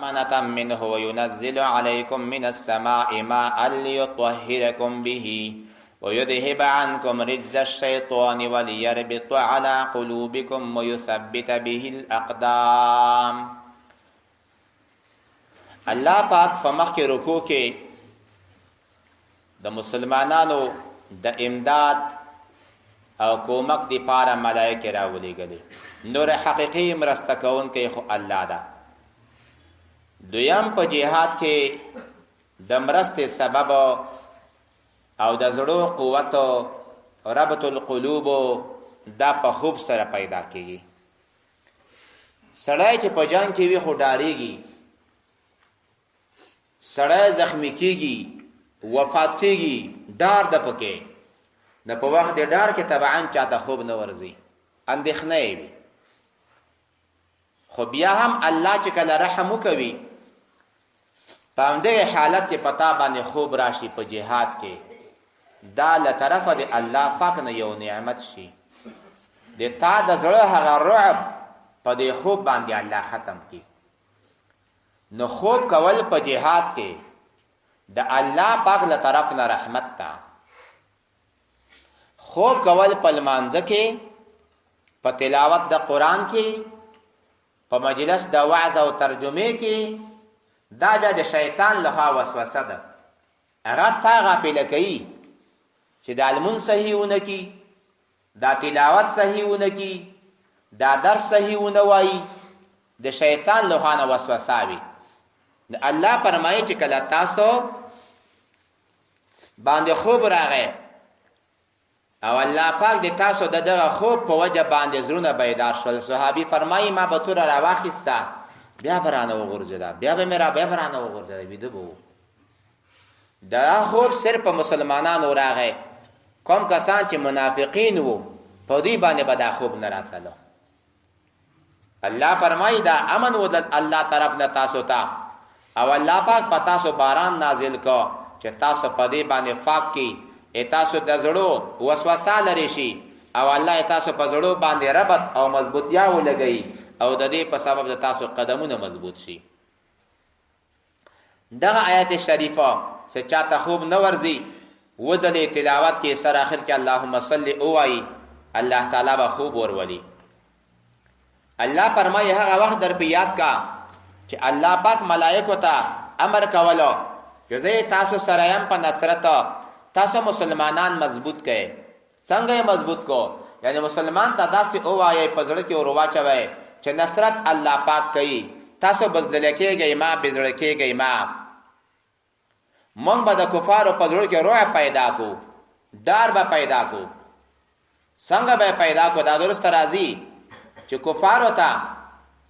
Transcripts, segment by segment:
أمانة منه وينزل عليكم من السماء ماء ليطهركم به ويذهب عنكم رجز الشيطان وليربط على قلوبكم ويثبت به الأقدام. الله پاک فمخ کی رکوع کې د مسلمانانو د امداد او کومک دی پاره ملائکه راولېږلي. نور حقیقي مرسته کوونکی خو الله ده. دویم په جهاد کې د مرستې سبب او د زړو قوت ربط القلوب دا په خوب سره پیدا کېږي. سړی چې په جنګ کې وي خو ډارېږي، سړی زخمی کېږي، وفات کېږي، ډار د پکې د په وخت د ډار کې طبعا چاته خوب نه ورځي، اندېښنه یې وي. خو بیا هم الله چې کله رحم وکوي په همدغه حالت کې پتا باندې خوب راشي په جهاد کې، دا له طرفه د الله پاک نه یو نعمت شي. د تا د زړه هغه رعب په دې خوب باندې الله ختم کړي. نو خوب کول په جهاد کې د الله پاک له طرف نه رحمت تا. خوب کول په لمانځه کې، په تلاوت د قرآن کې، په مجلس د وعظ او ترجمه کې، دا بیا د شیطان لخوا وسوسه ده. هغه تا غافله کوي چې دا لمونځ صحیح ونه کي، دا تلاوت صحیح ونه کي، دا درس صحیح ونه وایي. د شیطان لخوا نه وسوسه وي. الله فرمایي چې کله تاسو باندې خوب راغی او الله پاک د تاسو د دغه خوب په وجه باندې زړونه بیدار شول، صحابي فرمایي ما به توره راواخیسته بیا به رانه وغورځېده، بیا به مې رانه وغورځېده، ویده به و. دا خوب صرف په مسلمانانو راغی. کوم کسان چې منافقین وو په دوی باندې به دا خوب نه راتللو. الله فرمایي دا امن و د الله طرف نه تاسو ته، او الله پاک په تاسو باران نازل کو چې تاسو په دې باندې فاق کی، تاسو د زړو وسوسه لري شي، او الله تاسو په زړو باندې ربط او مضبوطیا ولګي، او د دې په سبب د تاسو قدمونه مضبوط شي. دغه آیت شریفه چې چاته خوب نه ورځي وزلې تلاوت کې سره اخر کې اللهم صل اوای، الله تعالی به خوب ورولي. الله فرمایي هغه وخت در په یاد کا چې الله پاک ملائکو ته امر کولو چې زه تاسو سره يم په نصرت، تاسو مسلمانان مضبوط کړئ. څنګه مضبوط کو؟ یعنی مسلمان ته داسې اوایي په زړه کې ورواچوي چې نصرت الله پاک کوي، تاسو بزدل کېږئ ما بزړه کېږئ ما. مونږ به د کفارو په زړه کې رعب پیدا کو، ډار به پیدا کو. څنګه به پیدا کو؟ دا درست راځي چې کفارو ته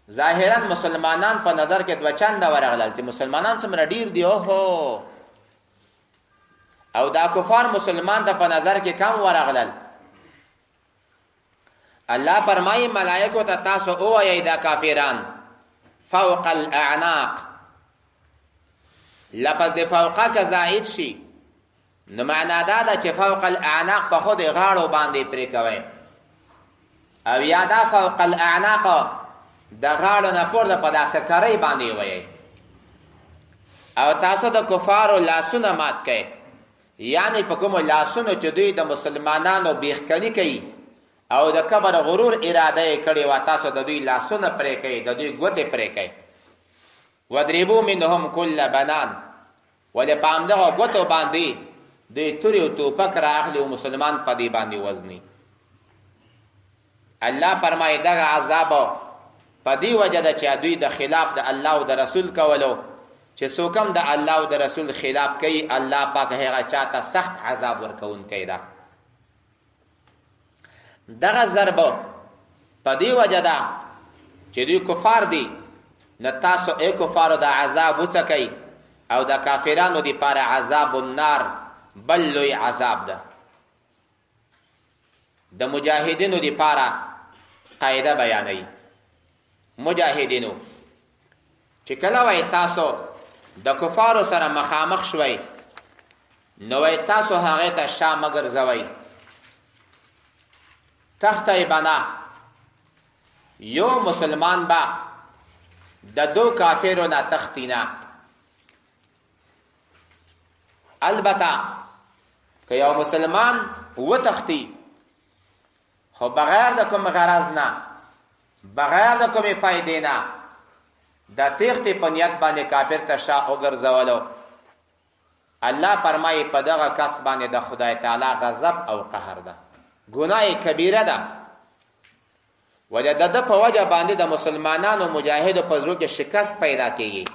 ظاهرا مسلمانان په نظر کې دوه چنده ورغلل چې مسلمانان څومره ډیر دي اوهو، او دا کفار مسلمان ته په نظر کې کم ورغلل. الله فرمایي ملائکو ته تاسو اوایئ دا کافران فوق الاعناق. لفظ د فوقه که زائد شي نو معنا دا ده چې فوق الاعناق په خود غاړو باندې پرې کوئ، او یا دا فوق الاعناق د غاړو نه پورته په دا ککرۍ باندې وایئ، او تاسو د کفارو لاسونه مات کئ. یعنی په کومو لاسونو چې دوی د مسلمانانو بیخکني کوي او د کبر غرور اراده یې کړې وه، تاسو د دوی لاسونه پرې کوئ، د دوی ګوتې پرې کوئ. وَاضْرِبُوا مِنْهُمْ كُلَّ بَنَانٍ. ولې په همدغه ګوتو باندې دوی تورې او ټوپک رااخلي او مسلمان په دې باندې وزني. الله فرمایي دغه عذاب په دې وجه ده چې دوی د خلاف د الله او د رسول کولو، چې څوک هم د الله او د رسول خلاف کوي الله پاک هغه چاته سخت عذاب ورکوونکی ده. دغه ضرب په دې وجه ده چې دوی کفار دي، نه تاسو ای کفارو د عذاب وڅکئ، او د کافرانو دپاره عذاب النار بل لوی عذاب ده. د مجاهدینو دپاره قاعده بیانوي. مجاهدینو چې کله وای تاسو د کفارو سره مخامخ شوي نو وای تاسو هغه ته شا مگر زوي تخته بنا یو مسلمان با د دو کافرو نه تختینا. البته که یو مسلمان و تختی خو بغیر د کوم غرض نه، بغیر د کومې فایدې نه، د تیښتې په نیت باندې کافر ته شا وګرځولو، الله فرمایي په دغه کس باندې د خدای تعالی غضب او قهر ده، ګناه کبیره ده. وجه د ده په وجه باندې د مسلمانانو مجاهدو په زړه کې شکست پیدا کېږي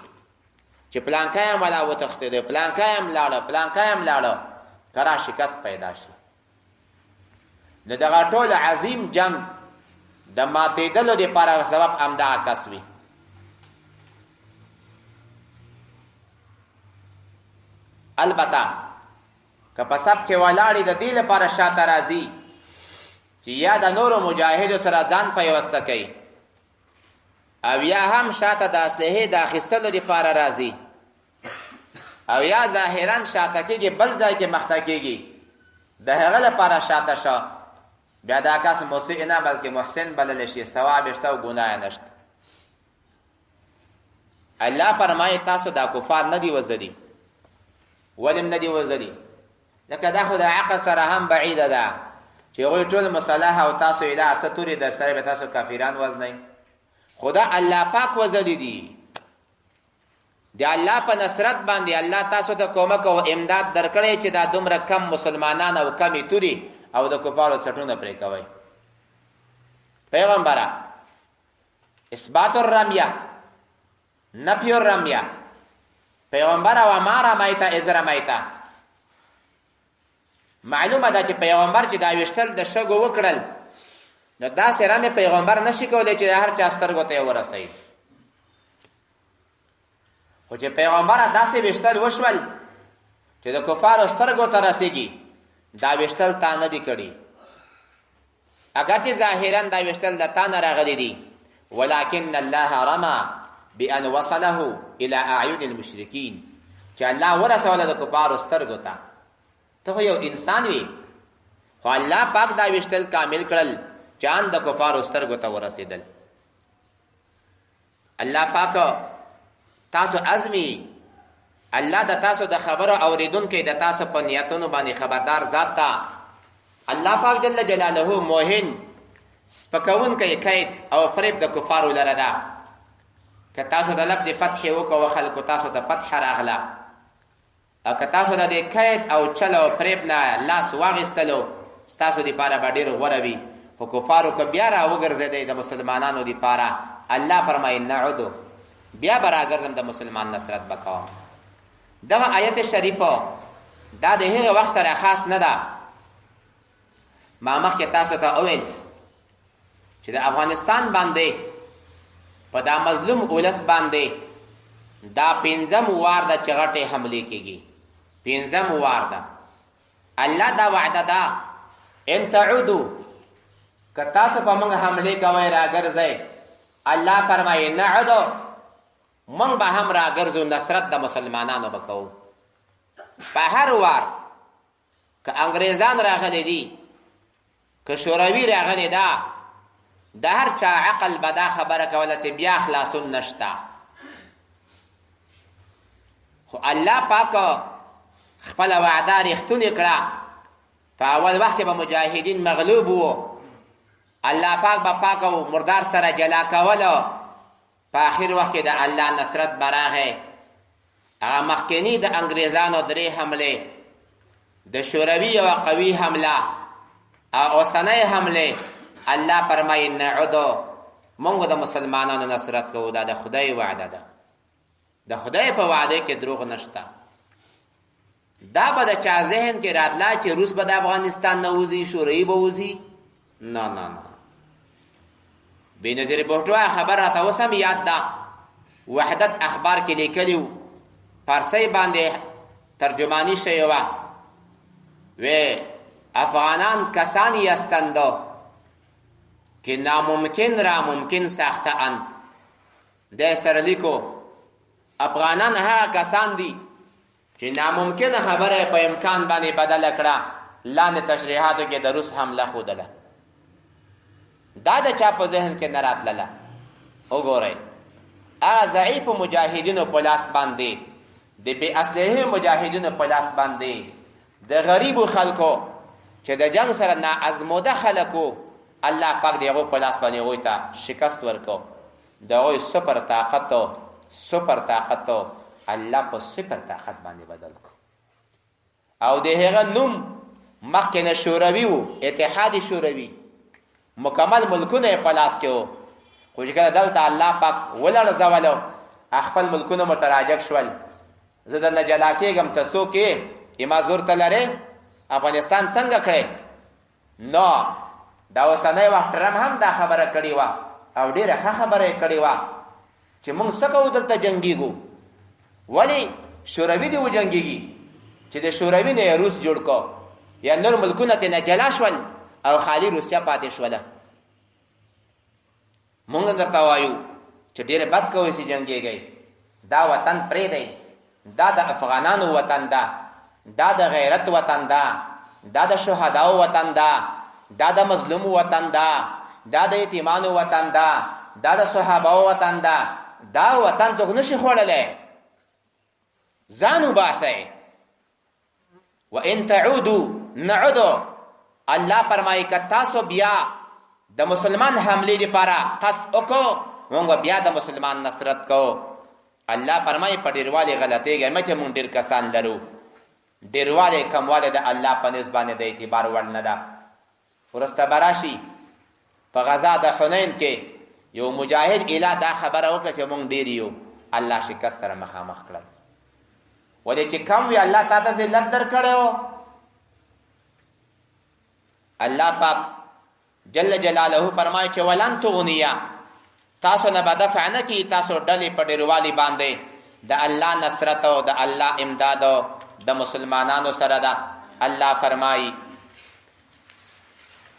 چې پلانکی هم ولا وتښتېدی، پلانکی هم لاړه، پلانکی هم لاړه، کرا شکست پیدا شي. د دغه ټول عظیم جنگ د ماتېدلو دپاره سبب همدغه کس وي. البته که په سب کې ولاړې د دې لپاره شاته راځي چې یا د نورو مجاهدو سره ځان پیوسته کوي او یا هم شاته د اسلحې د اخیستلو دپاره راځي او یا ظاهرا شاته کېږي بل ځای کې مخته کېږي، د هغه لپاره شاته شه، بیا دا کس مسیء نه بلکې محسن بللی شي، ثواب شته او ګناه نشته. الله فرمایي تاسو دا کفار نه دي وزري. ولې نه دي وزري؟ لکه دا خو د عقل سره هم بعیده ده چې هغوی ټول مصالح او تاسو یې دا اته تورې در سره به تاسو کافران وزنئ. خو دا الله پاک وزري دي. د الله په نصرت باندې الله تاسو ته کومک او امداد درکړی چې دا دومره کم مسلمانان او کمې تورې او د کفارو څټونه پرې کوئ. پیغمبره اثبات الرمیه نفی الرمیه، پیغمبره و ما رمیت اذ رمیت. معلومه ده چې پیغمبر چې دا ویشتل د شګو وکړل نو داسې رمې پیغمبر نشي کولی چې د هر چا سترګو ته یې ورسوي. خو چې پیغمبره داسې ویشتل وشول چې د کفارو سترګو ته رسېږي، دا ویشتل تا نه دي کړي. اگر چې ظاهرا دا ویشتل د تا نه راغلی دي، ولکن الله رمى بان وصله الى اعین المشرکین، چې الله ورسوله د کفارو سترګو ته. ته خو یو انسان وي، خو الله پاک دا ویشتل کامل کړل چې ان د کفارو سترګو ته ورسېدل. الله پاک تاسو عزمي، الله د تاسو د خبرو اوریدونکی، د تاسو په نیتونو باندې خبردار ذات ته. الله پاک جل جلاله موهن سپکونکی کید او فریب د کفارو لره ده. که تاسو د لب د فتح وکړو خلکو تاسو د فتح راغله، او که تاسو د دې کید او چل او فریب نه لاس واغېستلو ستاسو دپاره به ډېر غوره وي. خو کفارو که بیا راوګرځېدی د مسلمانانو دپاره، الله فرمایي نعودو، بیا به راګرځم د مسلمان نصرت به کوم. دغه آیت شریفه دا د هغه وخت سره خاص نه ده. ما مخکې تاسو ته وویل چې د افغانستان باندې په دا مظلوم ولس باندې دا 5م وار ده چې غټې حملې کېږي. 5م وار ده. الله دا وعده ده ان تعودو، که تاسو په موږ حملې کوئ راګرځئ، الله فرمایي نعودو، من به هم راګرځو، نصرت د مسلمانانو به کوو. په هر وار که انګریزان راغلی دي، که شوروي راغلی ده، د هر چا عقل به دا خبره کوله چې بیا خلاصون نشته. خو الله پاک خپله وعده رښتونې کړه. په اول وخت کې به مجاهدین مغلوب وو، الله پاک به پاک او مردار سره جلا کولو. په آخر وخت کې د الله نصرت به راغی. هغه مخکینی د انګریزانو 3 حملې، د شوروي یوه قوي حمله او اوسنۍ حملې، الله فرمایي نعودو، مونږ د مسلمانانو نصرت کوو. دا د خدای وعده ده. د خدای په وعده کې دروغ نشته. دا به د چا ذهن کې راتله چې روس به د افغانستان نه وځي، شوروي به وځي. نه نه نه. بېنظیر بوټو خبر راته اوس هم یاد ده، وحدت اخبار کې لیکلي و، فارسۍ باندې ترجمانی شوې وه، و افغانان کسانی هستند که ناممکن را ممکن ساخته اند. د سره لیکو افغانان هغه کسان دي چې ناممکنه خبره په امکان باندې بدله کړه. لاندې تشریحاتو کې د روس حمله ښودله. دا د چا په ذهن کې نه راتلله. وګورئ هغه ضعیفو مجاهدینو په لاس باندې، د بې اسلحې مجاهدینو په لاس باندې، د غریبو خلکو چې د جنگ سره ناازموده خلکو، الله پاک د هغو په لاس باندې هغوی ته شکست ورکو. د هغوی سپر طاقت الله په سپر طاقت باندې بدل کو. او د هغه نوم مخکې نه شوروي و، اتحاد شوروي، مکمل ملکونه یې په لاس کې و، خو چې کله دلته الله پاک ولړزولو خپل ملکونه متراجع شول. زه درنه جلا کېږم ته څوک یې، اما زور ته لرې افغانستان څنګه کړی؟ نو دا اوسنی وخت ټرمپ هم دا خبره کړې وه او ډېره ښه خبره یې کړې وه چې موږ څه کوو دلته جنګېږو. ولې شوروي دې وجنګېږي چې د شوروي نه یې روس جوړ کو، یا نور ملکونه ترې جلا شول او خالي روسیه پاتې شوله. مونږ درته وایو چې ډېر بد کوئ چې جنګېږئ. دا وطن پرېږدئ، دا د افغانانو وطن ده، دا د غیرت وطن ده، دا د شهداو وطن ده، دا د مظلومو وطن ده، دا د یتیمانو وطن ده، دا د صحابهو وطن ده. دا وطن څوک نشي خوړلی. ځان وباسئ. وان تعودوا نعودوا. الله فرمایي که تاسو بیا د مسلمان حملې لپاره قصد وکړو، موږ بیا د مسلمان نصرت کوو. الله فرمایي په ډېروالي غلطېږئ مه چې موږ ډېر کسان لرو. ډېروالی کموالی د الله په نسبت باندې د اعتبار وړ نه ده. وروسته به راشي په غزا د حنین کې یو مجاهد اله دا خبره وکړه چې موږ ډېر یو، الله شکست سره مخامخ کړل. ولې چې کم وي الله تا ته ذلت درکړی و. الله پاک جل جلاله فرمایي چې ولن تغنیه، تاسو نه به دفع نه کي تاسو ډلې په ډېروالي باندې د الله نصرت او د الله امداد د مسلمانانو سره ده. الله فرمایي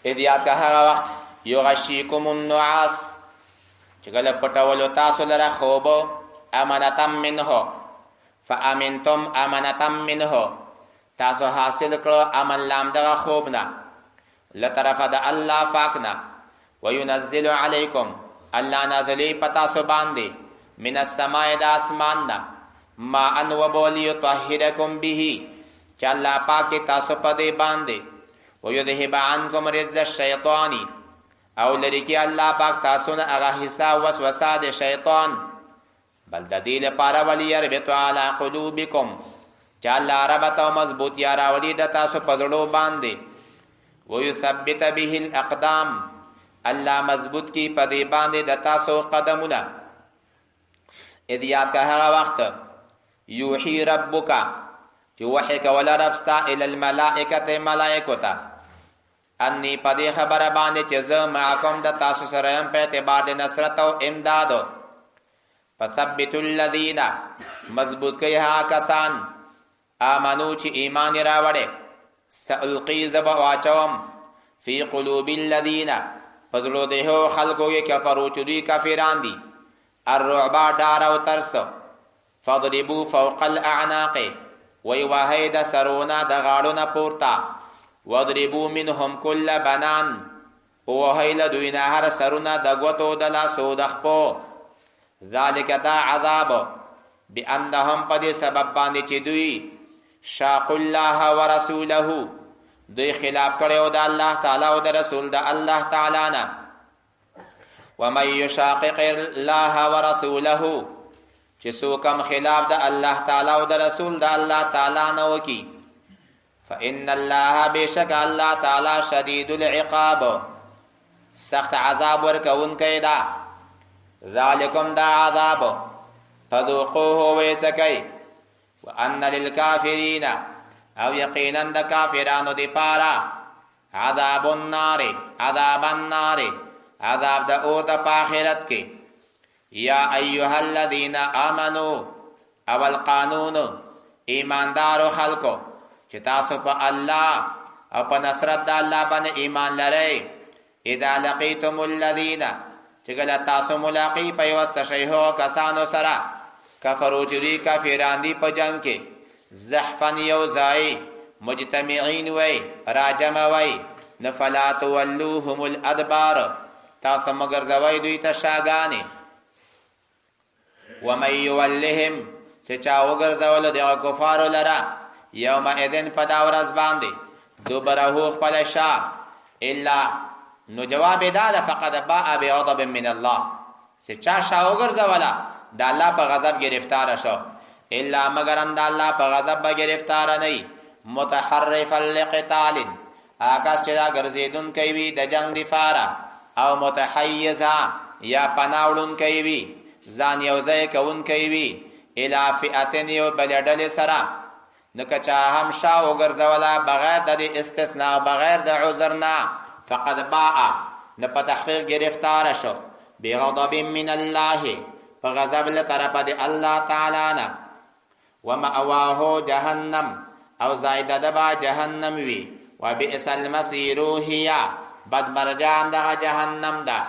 اذ یاد که هغه وخت یغشیکم النعاس چې کله پټولو تاسو لره خوب امنتا منه فامنتم امنتا منه، تاسو حاصل کړو امن لام دغه خوب نه لطرف د الله پاک نه. وینزل علیکم، الله نازلی پتاسو باندې من السماء د اسمان نه ما ان وبولی طهرکم به، چې الله پاک تاسو په دې باندې ويذهب عنکم رجز الشیطان، او لري کې الله پاک تاسو نه هغه حصہ وسوسه د شیطان. بل د دې لپاره وليربط علی قلوبکم، چې الله ربط او مضبوط یا راولي د تاسو په زړه باندې. ويثبت به الاقدام، الله مضبوط کی په دې باندې د تاسو قدمونه. اذ یاد که هغه وخت یوحي ربک چې وحی کوله رب ستا الی الملائکة ملائکو ته انی په دې خبره باندې چې زه معکم د تاسو سره یم په اعتبار د نصرت او امدادو. فثبتوا الذین، مضبوط کوي هغه کسان آمنو چې ایمان یې راوړی. سألقي زب واچوم فی قلوب الذین، پزړو د هغو خلکو کې کفرو چې دوی کافران دي، الرعب ډار او ترس. فاضربوا فوق الاعناق، وی وهی د سرونه د غاړو نه پورته. واضربوا منهم کل بنان، وهی له دوی نه هر سرونه د ګوتو د لاسو د خپو. ذلک دا عذاب بانهم په دې سبب باندې چې دوی شاق الله ورسوله، دوی خلاف کړو د الله تعالی او د رسول د الله تعالی نه. ومن یشاقق الله ورسوله، چې څوک هم خلاف د الله تعالی او د رسول د الله تعالی نه وکي. فإن الله، بشک الله تعالی شدید العقاب، سخت عذاب ورکوونکی ده. ذالکم دا عذاب فذوقوه ویسکی. وان للکافرین، او یقینا د کافرانو دی پارا عذاب النار، عذاب النار، عذاب د اور د آخرت کې. یا ایها الذین آمنو، اول قانون ایماندارو خلکو چې تاسو په الله او په نصرت د الله باندې ایمان لرئ. اذا لقیتم الذین، چې کله تاسو ملاقات پیوسته شئ هغو کسانو سره کفرو چې دوی کافران دي په جنګ کې، زحفا یو ځای، مجتمعین وی، راجمه وی، نو فلا تولوهم الادبار، تاسو مګرځوئ دوی ته شاګانې. ومن یولهم چې چا وګرځولو دغه کفارو لره یومئذ په دا ورځ باندې دبره خپل شا الا نو جواب دا ده فقد باء بغضب من الله چې چا شا وګرځوله د الله په غضب گرفتار شو الا مگر هم د الله په غضب به گرفتار نه متحرفا لقتال آکاس چې دا ګرځېدونکی وي د جنگ دفاره او متحیزا یا پناوړونکی وي ځان یو ځای کوونکی وي الی فئتن یو بلې ډلې سره نو که چا هم شا وګرځوله بغیر د استثناء بغیر د عذر نه فقد باء نه په تحقیق گرفتار شو بغضب من الله په غضب له طرفه د الله تعالی نه ومأواه جهنم او زائده دبا جهنم وی وبئس المصير هي بد مرجان دغه جهنم ده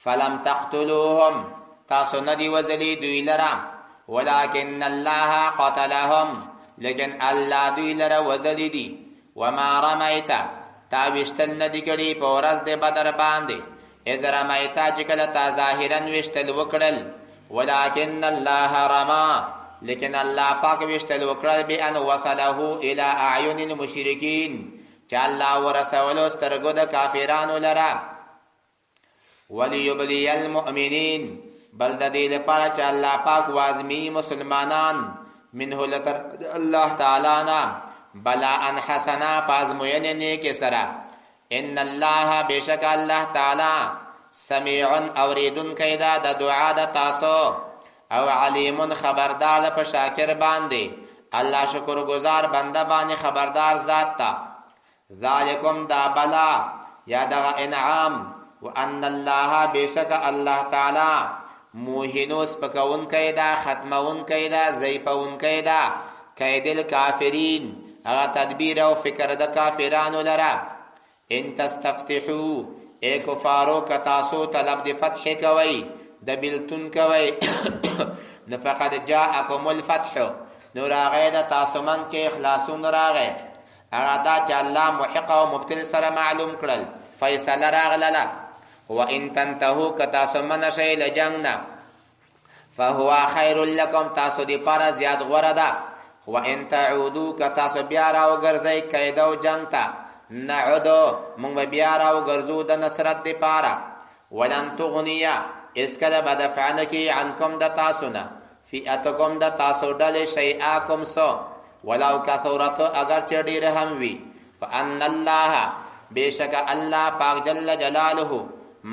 فلم تقتلوهم تاسو ندی وزلی دوی لرا ولكن الله قتلهم لیکن الله دوی لرا وزلی دی وما رمیت تاوشتل ندی کړي په ورځ د بدر باندې اذ رمیت چې کله تا ظاهرا وشتل وکړل ولكن الله رما لیکن الله پاک وشتل وکړل بان وصله الى اعین المشرکین چې الله ورسولو سترګو د کافرانو لرا وليبلي المؤمنین بل د دې لپاره چې الله پاک وازمی مسلمانان منه لتر الله تعالی نه بلاء حسنا پازموینه نیک سره ان الله بشک الله تعالی سمیع اوریدن کیدا د دعا د تاسو او علیم خبردار په شاکر باندې الله شکر گزار بنده باندې خبردار ذات تا ذالکم دا بلا یا دا انعام وان الله بشک الله تعالی موهنوس پکون کیدا ختمون کیدا زیپون کیدا کیدل کافرین هغه تدبیر او فکر د کافرانو لرا ان تستفتحوا ای کفارو کتاسو طلب د فتح کوي د بلتون کوي نفقد جاءکم الفتح نور هغه د تاسو من کې اخلاصون راغی هغه دا چې الله محق او مبتل سره معلوم کړل فیصله راغله وان تنتهوا کتاسو من شي لجننا فهو خير لكم تاسو دی پارا زیاد غوره ده وان تعودوا کتاسو بیا راو ګرځي کیدو جنگ ته نعودو مونږ بیا راو ګرځو د نصرت دی پارا ولن تغنیا اسکله بدفعنکی عنکم د تاسو نه فئتکم د تاسو ډلې شیئاکم سو ولو کثرت اگر چې ډېر هم وي فان الله بشک الله پاک جل جلاله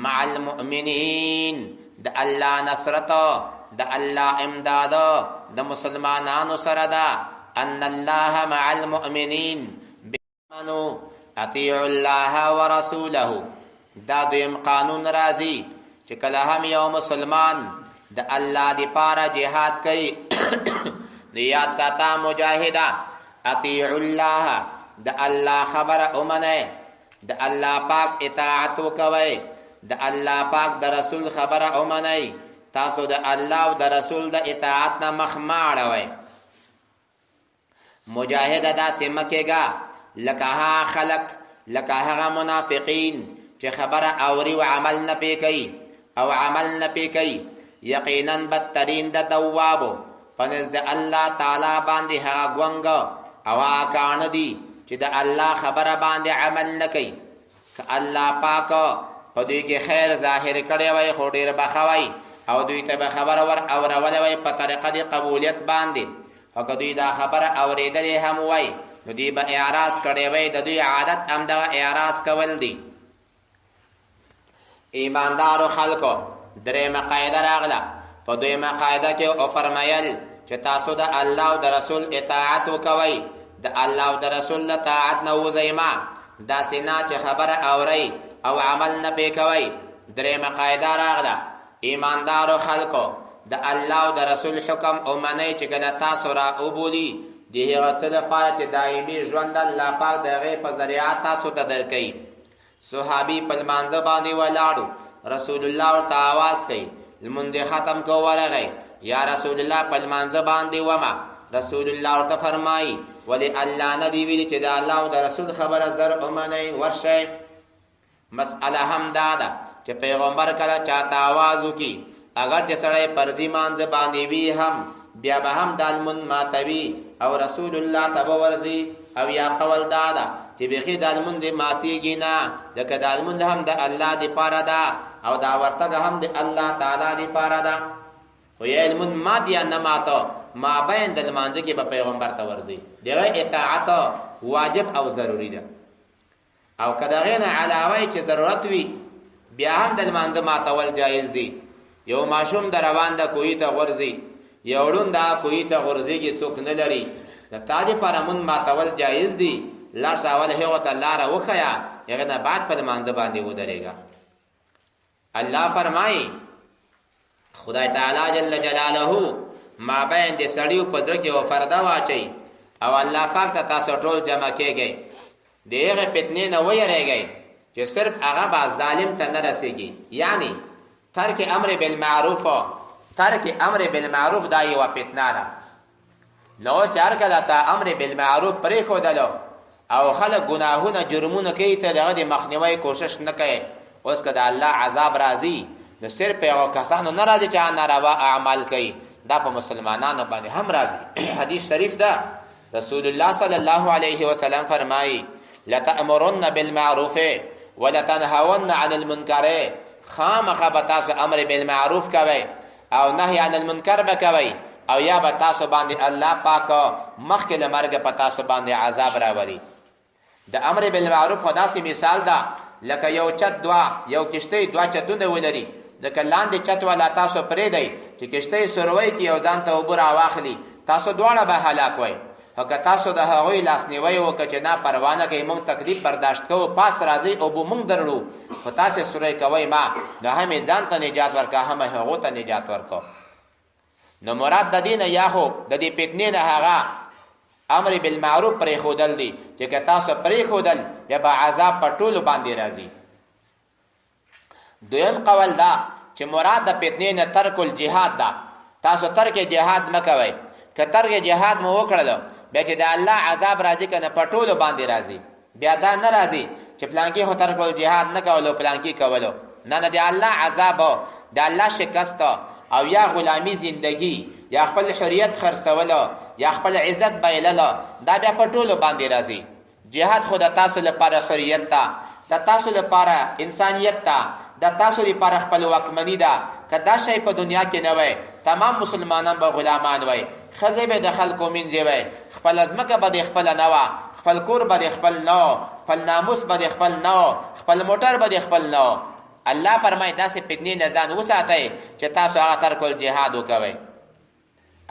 مع المؤمنین د الله نصرت د الله امداد د مسلمانانو سره ده ان الله مع المؤمنین بمنو اطیعوا الله ورسوله دا دویم قانون راځي چې کله هم یو مسلمان د الله دی پاره جهاد کوي نیات ساته مجاهده اطیعوا الله د الله خبره اومنه د الله پاک اطاعت وکوي د الله پاک د رسول خبره اومنه تاسو د الله او د رسول د اطاعت نه مخ ماړوي مجاهده دا سمکهګه لکه خلق لکه هغه منافقین چې خبره اوري او عمل نه پی کوي او عمل نه پی کوي یقینا بدترین د توابو پنځ د الله تعالی باندې هغه ګونګ او کان دي چې د الله خبره باندې عمل نه کوي ک الله پاک په دوی کې خیر ظاهر کړي وي خو ډیر بخوي او دوی ته خبر ور اورول وي په طریقه د قبولیت باندې او که دوی دا خبره اوریدلې هم وي نو دوی به اعراض کړي وي د دوی عادت هم دغه اعراض کول دي ایماندارو خلکو درېمه قاعده راغله په دویمه قاعده کې او فرمایل چې تاسو د الله او د رسول اطاعت وکوئ د الله او د رسول اطاعت نه وځئ ما داسې نه چې خبره اورئ او عمل نه پې کوئ درېمه قاعده راغله ایماندارو خلکو د الله او د رسول حکم ومنئ چې کله تاسو را وبولي د هغه څه لپاره چې دایمي ژوند الله پاک د هغې په ذریعه تاسو ته درکوي صحابي په لمانځه باندې ولاړو رسول الله ورته آواز کوي لمونځ ختم کو ورغی یا رسول الله په لمانځه باندې ومه رسول الله ورته فرمایي ولې الله نه دي ویلي چې د الله او د رسول خبره زر ومنئ ورشئ مسئله هم دا ده چې پیغمبر کله چاته آواز وکړي اگر چې سړی فرضي مانځ باندې وي هم بیا به هم د لمونځ ماتوي او رسول الله ته به ورځي. او یا قول دا ده چې بیخي د لمونځ ماتېږي نه، ځکه د لمونځ هم د الله دپاره ده او دا ورتګ هم د الله تعالی دپاره ده. خو یا لمونځ مات یا نه ماته مابین د لمانځه کې به پیغمبر ته ورځي. دغه اطاعت واجب او ضروري ده. او که د هغې نه علاوه چې ضرورت وي بیا هم د لمانځه ماتول جایز دي. یو ماشوم د روان ده کوهي ته غورځي، یو ړوند ده کوهي ته غورځېږي، څوک نه لري، د تا دپاره مونځ ماتول جایز دي. لاړ شه اول هغو ته لاره وښیه، هغې نه بعد په لمانځه باندې ودرېږه. الله فرمایي خدای تعالی جل جلاله مابین د سړیو په زړه کې یوه فرده واچوي او الله پاک ته تاسو ټول جمع کېږئ. د هغې فتنې نه ویرېږئ چې صرف هغه به ظالم ته نه رسېږي. یعنی ترک امر بالمعروف دا یوه فتنه ده. نو اوس چې هر کله ته امر بالمعروف پرېښودلو او خلک ګناهونه جرمونه کوي ته د هغه د مخنیوي کوشش نه کوي، اوس که د الله عذاب راځي نو صرف هغو کسانو نه راځي چې ناروا اعمال کوي، دا په مسلمانانو باندې هم راځي. حدیث شریف ده، رسول الله صلی الله علیه وسلم فرمایي لتأمرن بالمعروف ولتنهون عن المنکر. خامخا به تاسو امر بالمعروف کوئ او نهی عن المنکر به کوئ، او یا به تاسو باندې الله پاک مخکې له مرګه په تاسو باندې عذاب راولي. د امر بالمعروف خو داسې مثال ده لکه یو چت یو کشتۍ دوه چتونه ولري، لکه لاندې چت والا تاسو پرېږدئ چې کشتۍ سروی کې یو ځان ته اوبه راواخلي، تاسو دواړه به هلاک وئ. خو که تاسو د هغوی لاسنیوی وکړه چې نه پروا نه کوي، موږ تکلیف برداشت کوو، پاس راځئ اوبه موږ درړو، خو تاسې سروی کوئ ما، نو هم یې ځان ته نجات ورکړه هم یې هغو ته نجات ورکړه. نو مراد د دې نه یا خو د دې فتنې نه هغه امر بالمعروف پرېښودل دي چې که تاسو پرېښودل بیا به عذاب په ټولو باندې راځي. دویم قول دا چې مراد د فتنې نه ترک الجهاد ده. تاسو ترک جهاد مه کوئ. که ترک جهاد مو وکړلو بیا چې د الله عذاب راځي که نه په ټولو باندې راځي. بیا دا نه راځي چې پلانکي خو ترک الجهاد نه کولو پلانکي کولو، نه د الله عذاب د الله شکست او یا غلامی زندگی یا خپل حریت خرڅولو یا خپل عزت بایللو دا بیا په ټولو باندې راځي. جهاد خو د تاسو لپاره حریت ده، د تاسو لپاره انسانیت ده، د تاسو لپاره خپل واکمني ده. که دا شی په دنیا کې نه وای تمام مسلمانان به غلامان وای، ښځې به د خلکو مینځې وای، خپله ځمکه به د خپله نه وه، خپل کور به د خپل نه و، خپل ناموس به د خپل نه و، خپل موټر به د خپل نه و. الله فرمایي داسې فتنې نه ځان وساتئ چې تاسو هغه ترک الجهاد وکوئ.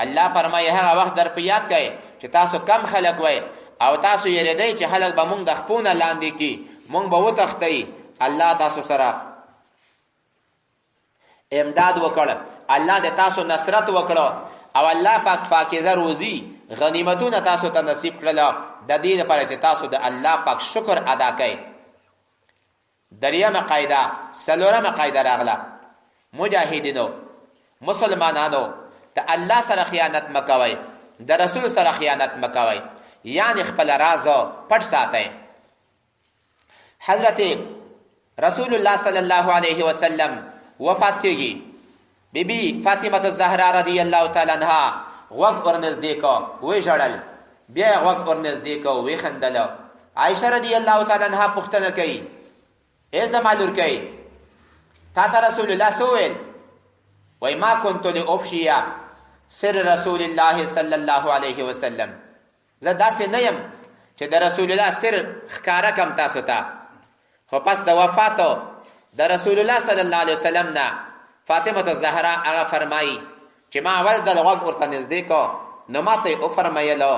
الله فرمایي هغه وخت در په یاد کوئ چې تاسو کم خلک وئ او تاسو یېرېدئ چې خلک به مونږ د خپو نه لاندې کړي، مونږ به وتښتئ. الله تاسو سره امداد وکړ، الله د تاسو نصرت وکړو او الله پاک پاکیزه روزي غنیمتونه تاسو ته نصیب کړل د دې لپاره چې تاسو د الله پاک شکر ادا کړئ. دریمه قاعده څلورمه قاعده راغله، مجاهدینو مسلمانانو د الله سره خیانت مه کوئ، د رسول سره خیانت مه کوئ، یعنی خپل راز پټ ساتئ. حضرت رسول الله صلی الله علیه وسلم وفات کېږي، بیبي فاطمه الزهرا رضی الله تعالی عنها غوږ ورنږدې کو، ویې ژړل، بیا یې غوږ ورنږدې کو، ویې خندله. عایشه رضی الله تعالی عنها پوښتنه کوي، ای زما لورکۍ تا ته رسول الله څه وویل؟ وایي ما کنت لافشی سر رسول الله صلی الله علیه وسلم، زه داسې نه یم چې د رسول الله سر ښکاره کم تاسو ته. خو پس د وفاتو د رسول الله صلی الله علیه وسلم نه فاطمه الزهرا هغه فرمایي چې ما اول ځل غوږ ورته نږدې کو، نو ما ته یې وفرمیلو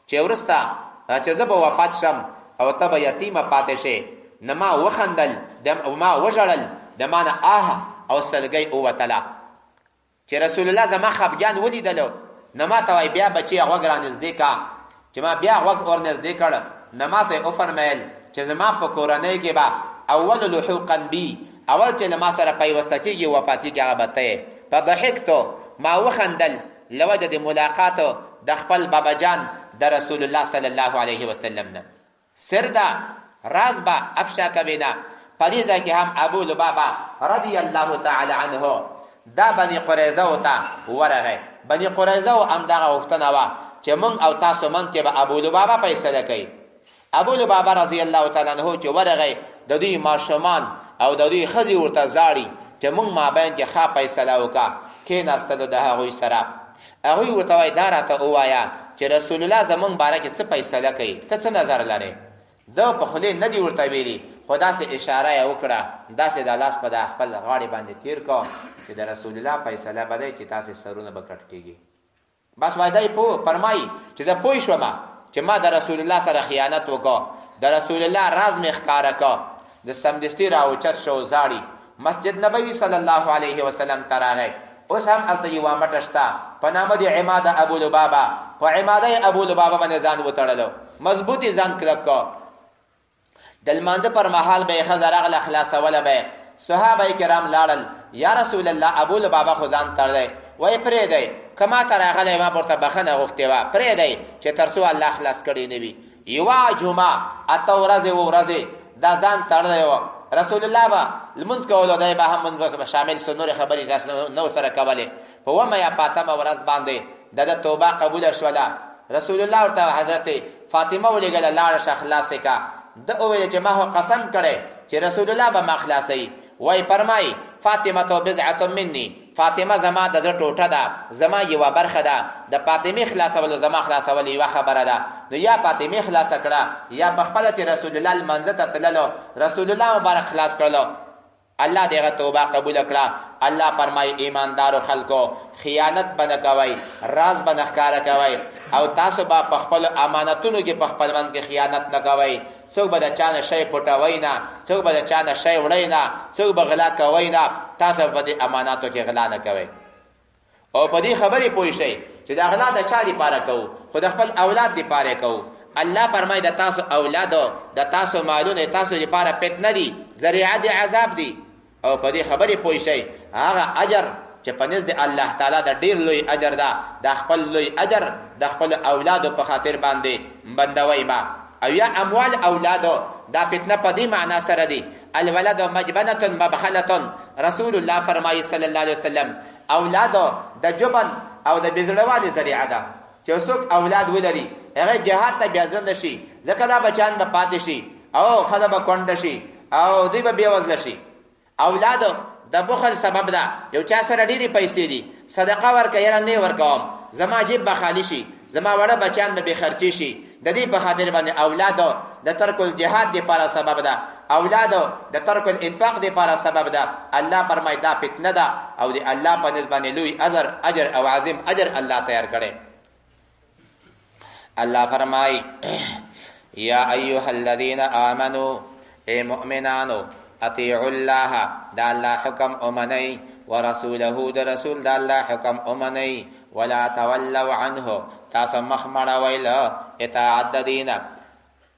چې وروسته چې زه به وفات شم او ته به یتیمه پاتې شې. نو ما وخندل، ما وژړل، د ما نه آه او سلګۍ ووتله چې رسول الله زما خفګان ولیدلو. نو ما ته وایي بیا بچی غوږ رانږدې که، چې ما بیا غوږ ورنږدې کړ، نو ما ته یې وفرمیل چې زما په کورنۍ کې به اول لحوقا بي، اول چې له ما سره پیوسته کېږي وفاتېږي هغه به ته یې. فضحکتو، ما وخندل لوجه د ملاقاتو د خپل بابا جان د رسول الله صلی الله علیه وسلم نه. سر ده راز به افشا کوي نه. په دې ځای کې هم ابو لبابه رضی الله تعالی عنه دا بني قریظه ته ورغی. بني قریظه همدغه غوښتنه وه چې موږ او تاسو منځ کې به ابو لبابه فیصله کوي. ابو لبابه رضی الله تعالی عنه چې ورغی د دوی ماشومان او د دوی ښځې ورته زاړي چې موږ مابین کې ښه فیصله وکړه. کېناستلو د هغوی سره. هغوی ورته وایي دا راته ووایه چې رسول الله زموږ باره کې څه فیصله کوي، ته څه نظر لرې؟ ده په خولې نه دي ورته ویلي، خو داسې اشاره یې وکړه، داسې د لاس په د خپل غاړې باندې تیر کړه چې د رسول الله فیصله به دی چې تاسې سرونه به کټ کېږي. بس وایي دی فرمایي چې زه پوه شوم چې ما د رسول الله سره خیانت وکړ، د رسول الله راز مې ښکاره کړ. د سمدستي راوچت شو زاړي، مسجد نبوي صلی الله علیه وسلم ته راغی. اوس هم هلته یوه مټه شته په نامه د عماد ابو لبابه. په عماده ابو لبابه باندې ځان وتړلو، مضبوط یې ځان کلک کړ. د لمانځه پر مهال به یې ښځه راغله خلاصوله به یې. صحابه کرام لاړل، یا رسول الله ابو لبابه خو ځان تړلی. وایي پرېږدئ، که ما ته راغلی ما به ورته بښنه غوښتې وه، پرېږدئ چې تر څو الله خلاص کړی نه وي. یوه جمعه 8 ورځې ورځې دا ځان تړلی و. رسول الله به لمونځ کولو، دی به هم لمونځ شامل سو، نورې خبرې نه سره کولې. په 9 یا 5 ورځ باندې د توبه قبوله شوله. رسول الله ورته حضرت فاطمه ولېږله لاړه شه خلاصې که. ده وویل چې ما خو قسم کړی چې رسول الله به ما خلاصوي. وایي فرمایي فاطمه تو بضعة مني، فاطمه زما د زړه ټوټه ده، زما یوه برخه ده. د فاطمې خلاصول زما خلاصول یوه خبره ده. نو یا فاطمې خلاصه کړه یا په خپله چې رسول الله لمانځه ته تللو رسول الله مبارک خلاص کړلو. الله دغه توبه قبول کړه. الله فرمایي ایماندارو خلکو خیانت به نه کوئ، راز به نه ښکاره کوئ، او تاسو به په خپلو امانتونو کې په خپل منځ کې خیانت نه کوئ. څوک به د چا نه شی پټوئ نه، څوک به د چا نه شی وړئ نه، څوک به غلا کوئ نه، تاسو په دې اماناتو کې غلا نه کوئ. او په دې خبرې پوه شئ چې دا غلا د چا دپاره کوو؟ خو د خپل اولاد دپاره کوو. الله فرمایي د تاسو اولادو د تاسو مالونه تاسو لپاره فتنه دي، ذریعه د عذاب دي. او په دې خبرې پوه شئ هغه اجر چې په نزد الله تعالی د ډېر لوی اجر ده، د خپل لوی اجر د خپل اولادو په خاطر باندې بندوئ ما. او یا اموال اولادو دا فتنه په دې معنا سره دي الولد مجبنه مبخله. رسول الله فرمایي صلی الله علیه وسلم اولادو د جبن او د بزړوالي ذریعه ده. چې څوک اولاد ولري هغه جهاد ته بیا ځنډ شي، ځکه دا بچان به پاتې شي او ښځه به کونډه شي او دوی به بېوزله شي. اولادو د بخل سبب ده. یو چا سره ډېرې پیسې دي، صدقه ورکه یاره نه ورکوم، زما جیب به خالی شي، زما وړه بچیان به بېخرچې شي. د دې په خاطر باندې اولادو د ترک الجهاد دپاره سبب ده، اولادو د ترک الانفاق دپاره سبب ده. الله فرمایي دا فتنه ده او د الله په نسبت باندې لوی اجر او عظیم اجر الله تیار کړی. الله فرمایي یا ایها الذین آمنوا ای مؤمنانو اطیعوا الله دا الله حکم امنی ورسوله د رسول دا الله حکم امنی ولا تولوا عنه تاسو مخ مړوئ له اطاعت د دینه.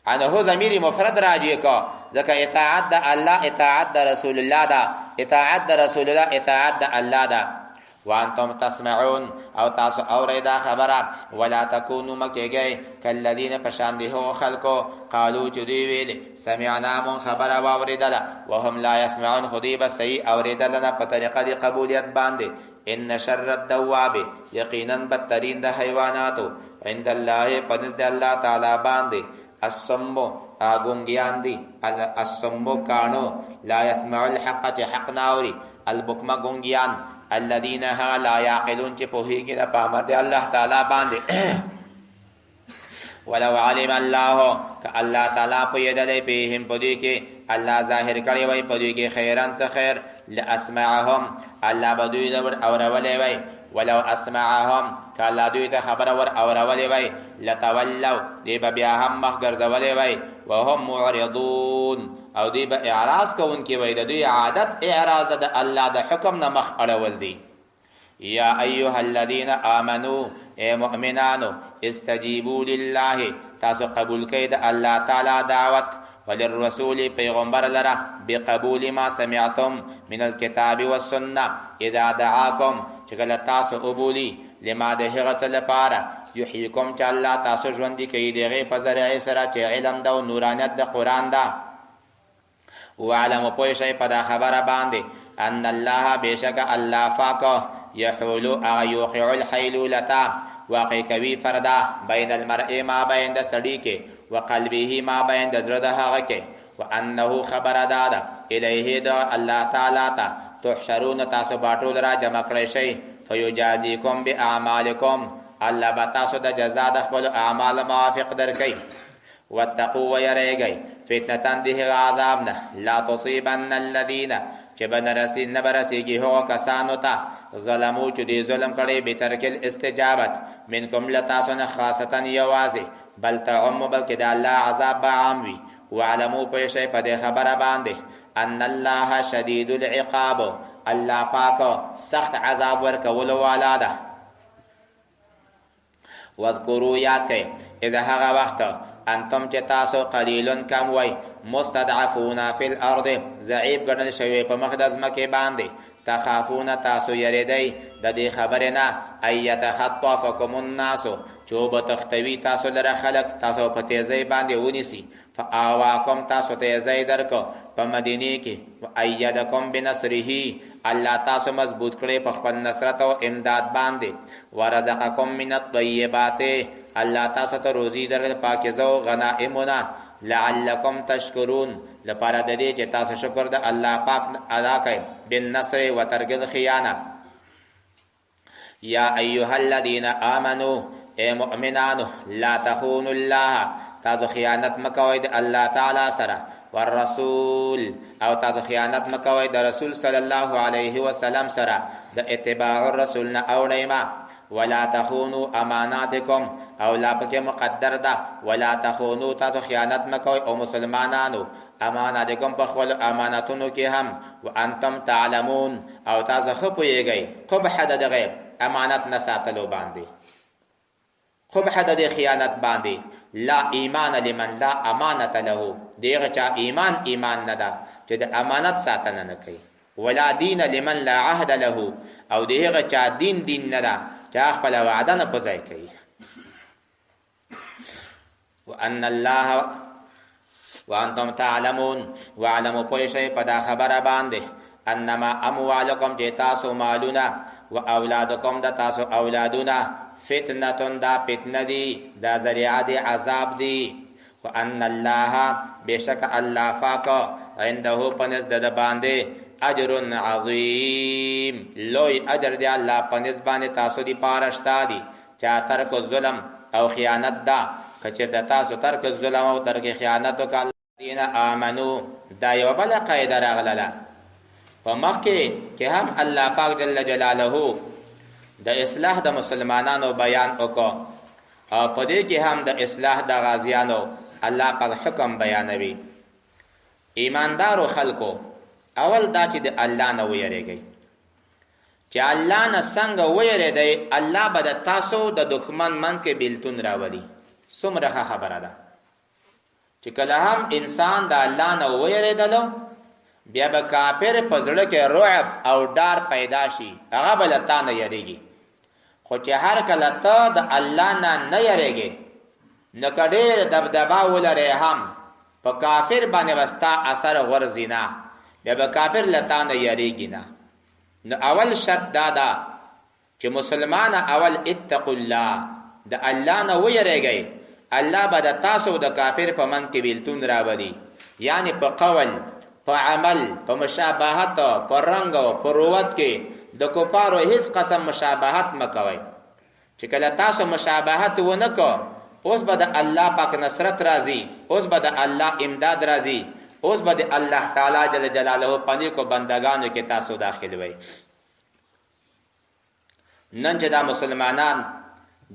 عنه ضمیر مفرد راجع کو ځکه اطاعت د الله اطاعت د رسول الله ده، اطاعت د رسول الله اطاعت د الله ده. وانتم تسمعون او تاسو اورئ دا خبره ولا تکونو مکیږئ کالذین پشان دي هغو خلکو قالو چې دوی ویلې سمعنا مون خبره واورېدله وهم لا یسمعون خو دوی به صحیح اورېدله نه په طریقه د قبولیت باندې. ان شر الدواب یقینا بدترین د حیواناتو عند الله په نزد الله تعالی باندې الصم ګونګیان دي، الصم کانو لا یسمع الحق چې حق ناوري، البکم ګونګیان الذين ها لا يعقلون چې پوهیږي د پامر دی الله تعالی باندې. ولو علم الله که الله تعالی پوهېدلی فیهم په دوی کې، الله ظاهر کړی وی په دوی کې خیرن څه خیر، لاسمعهم الله به دوی ته ور اورولی وی. ولو اسمعهم که الله دوی ته خبره ور اورولی وی لتولوا دوی به بیا هم مخ ګرځولی وی وهم معرضون او دوی به اعراض کوونکي وی. د دوی عادت اعراض ده، د الله د حکم نه مخ اړول دي. یا ایها الذین آمنو ای مؤمنانو استجیبوا لله تاسو قبول کړئ د الله تعالی دعوت وللرسول پیغمبر لره بقبول ما سمعتم من الكتاب والسنه اذا دعاکم چې کله تاسو وبولي لما د هغه څه لپاره یحییکم چې الله تاسو ژوندي کوي د هغې په ذریعې سره چې علم ده او نورانیت د قرآن ده. وعلمو پوه شئ په دا خبره باندې ان الله بشک الله فاق يحول يوقع الحيلولة واقع کوي فردا بین المرء ما بین د سړي کې وقلبه ما بین د زړه د هغه کې وانه خبر دادا الیه د الله تعالی ته تحشرون تاسو باټول را جمع کړئ شئ فیجازیکم باعمالکم الله به تاسو د جزا د خپل اعمال موافق درکئ واتقوا ويريږئ فتنه د عذاب نه لا تصيبن الذين چې بنرسي نه برسيږي هغو کسانو ته ظلمو چې دې ظلم کړی بترک الاستجابت منکم له تاسو نه خاصتا یوازې بل تعم بلکې د الله عذاب به عام وي واعلموا پوه شئ په دې خبره باندې ان الله شدید العقاب الله پاک سخت عذاب ورکولو والا ده واذکروا یاد کئ اذا هغه وخت انتم چې تاسو قلیلون کم وای مستضعفون فی الارض ضعیف ګڼل شوی په مخ د ځمکې باندې تخافون تاسو یریدئ د دې خبرې نه ان یتخطفکم الناس چې وبه تختوي تاسو لره خلک تاسو په تیزۍ باندې ونیسي فآواکم تاسو تیزۍ درکو په مدینې کې وایدکم بنصره الله تاسو مضبوط کړی په خپل نصرت او امداد باندې ورزقکم من الطیبات الله تاسو ته روزي درکړه پاکیزه او غنائمونه لعلکم تشکرون لپاره د دې چې تاسو شکر د الله پاک ادا کړئ بالنصر وترک الخیانه یا ایها الذین آمنوا اے مؤمنانو لا تخونوا الله تاسو خیانت مکوئ د الله تعالی سره والرسول او تاسو خیانت مکوئ د رسول صلی الله علیه وسلم سره د اتباع الرسول نه اوړئ ما ولا تخونوا اماناتکم او لا پکې مقدر ده ولا تخونوا تاسو خیانت مکوئ او مسلمانانو اماناتکم په خپل امانتونو کې هم وانتم تعلمون او تاسو ښه پوهیږئ قبح د دغه امانت نه ساتلو باندې قبح د خیانت باندې لا ایمان لمن لا امانت له دیغه چا ایمان نه ده چې د امانت ساتنه نه کوي ولا دین لمن لا عهد له او دیغه چا دین نه ده چې خپل وعده نه پوره کوي وان الله وانتم تعلمون واعلموا پوه شئ په دا خبره باندې انما اموالکم چې تاسو مالونه و اولادکم د تاسو اولادونه فتنه دا فتنه دی دا ذریعه دی عذاب دی وان الله بشک الله فاق عنده پنځ د باندې اجر عظیم لوی اجر دی الله پنځ باندې تاسو دی پارشتا دی چا ترک ظلم او خیانت دا کچې تاسو ترک ظلم او ترک خیانت وکړه دین امنو دا یو بل قاعده راغله په مخکې کې هم الله پاک جل جلاله د اصلاح د مسلمانانو بیان وکړو او په دې کې هم د اصلاح د غازیانو الله پاک حکم بیانوي ایماندارو خلکو اول دا چې د الله نه ویریږئ چې الله نه څنګه ویریدئ الله به د تاسو د دښمن منځ کې بیلتون راولي څومره خبره ده چې کله هم انسان د الله نه ویریدلو بیا به کافر په زړه کې رعب او ډار پیدا شي هغه به له تا نه یریږي خو چې هر کله ته د الله نه یریږې نو که ډېر دبدبه ولرې هم په کافر باندې به ستا اثر غورځي نه بیا به کافر له تا نه یریږي نه نو اول شرط دا ده چې مسلمانه اول اتقوا الله د الله نه ویریږئ الله به د تاسو د کافر په منځ کې بیلتون راولي یعنی په قول په عمل په مشابهت په رنګ او په روت کې د کفارو هیڅ قسم مشابهت مکوئ چې کله تاسو مشابهت ونه کو اوس به د الله پاک نصرت راځي اوس به د الله امداد راځي اوس به د الله تعالی جل جلاله پنځه کو بندگانو کې تاسو داخل وئ نن چې دا مسلمانان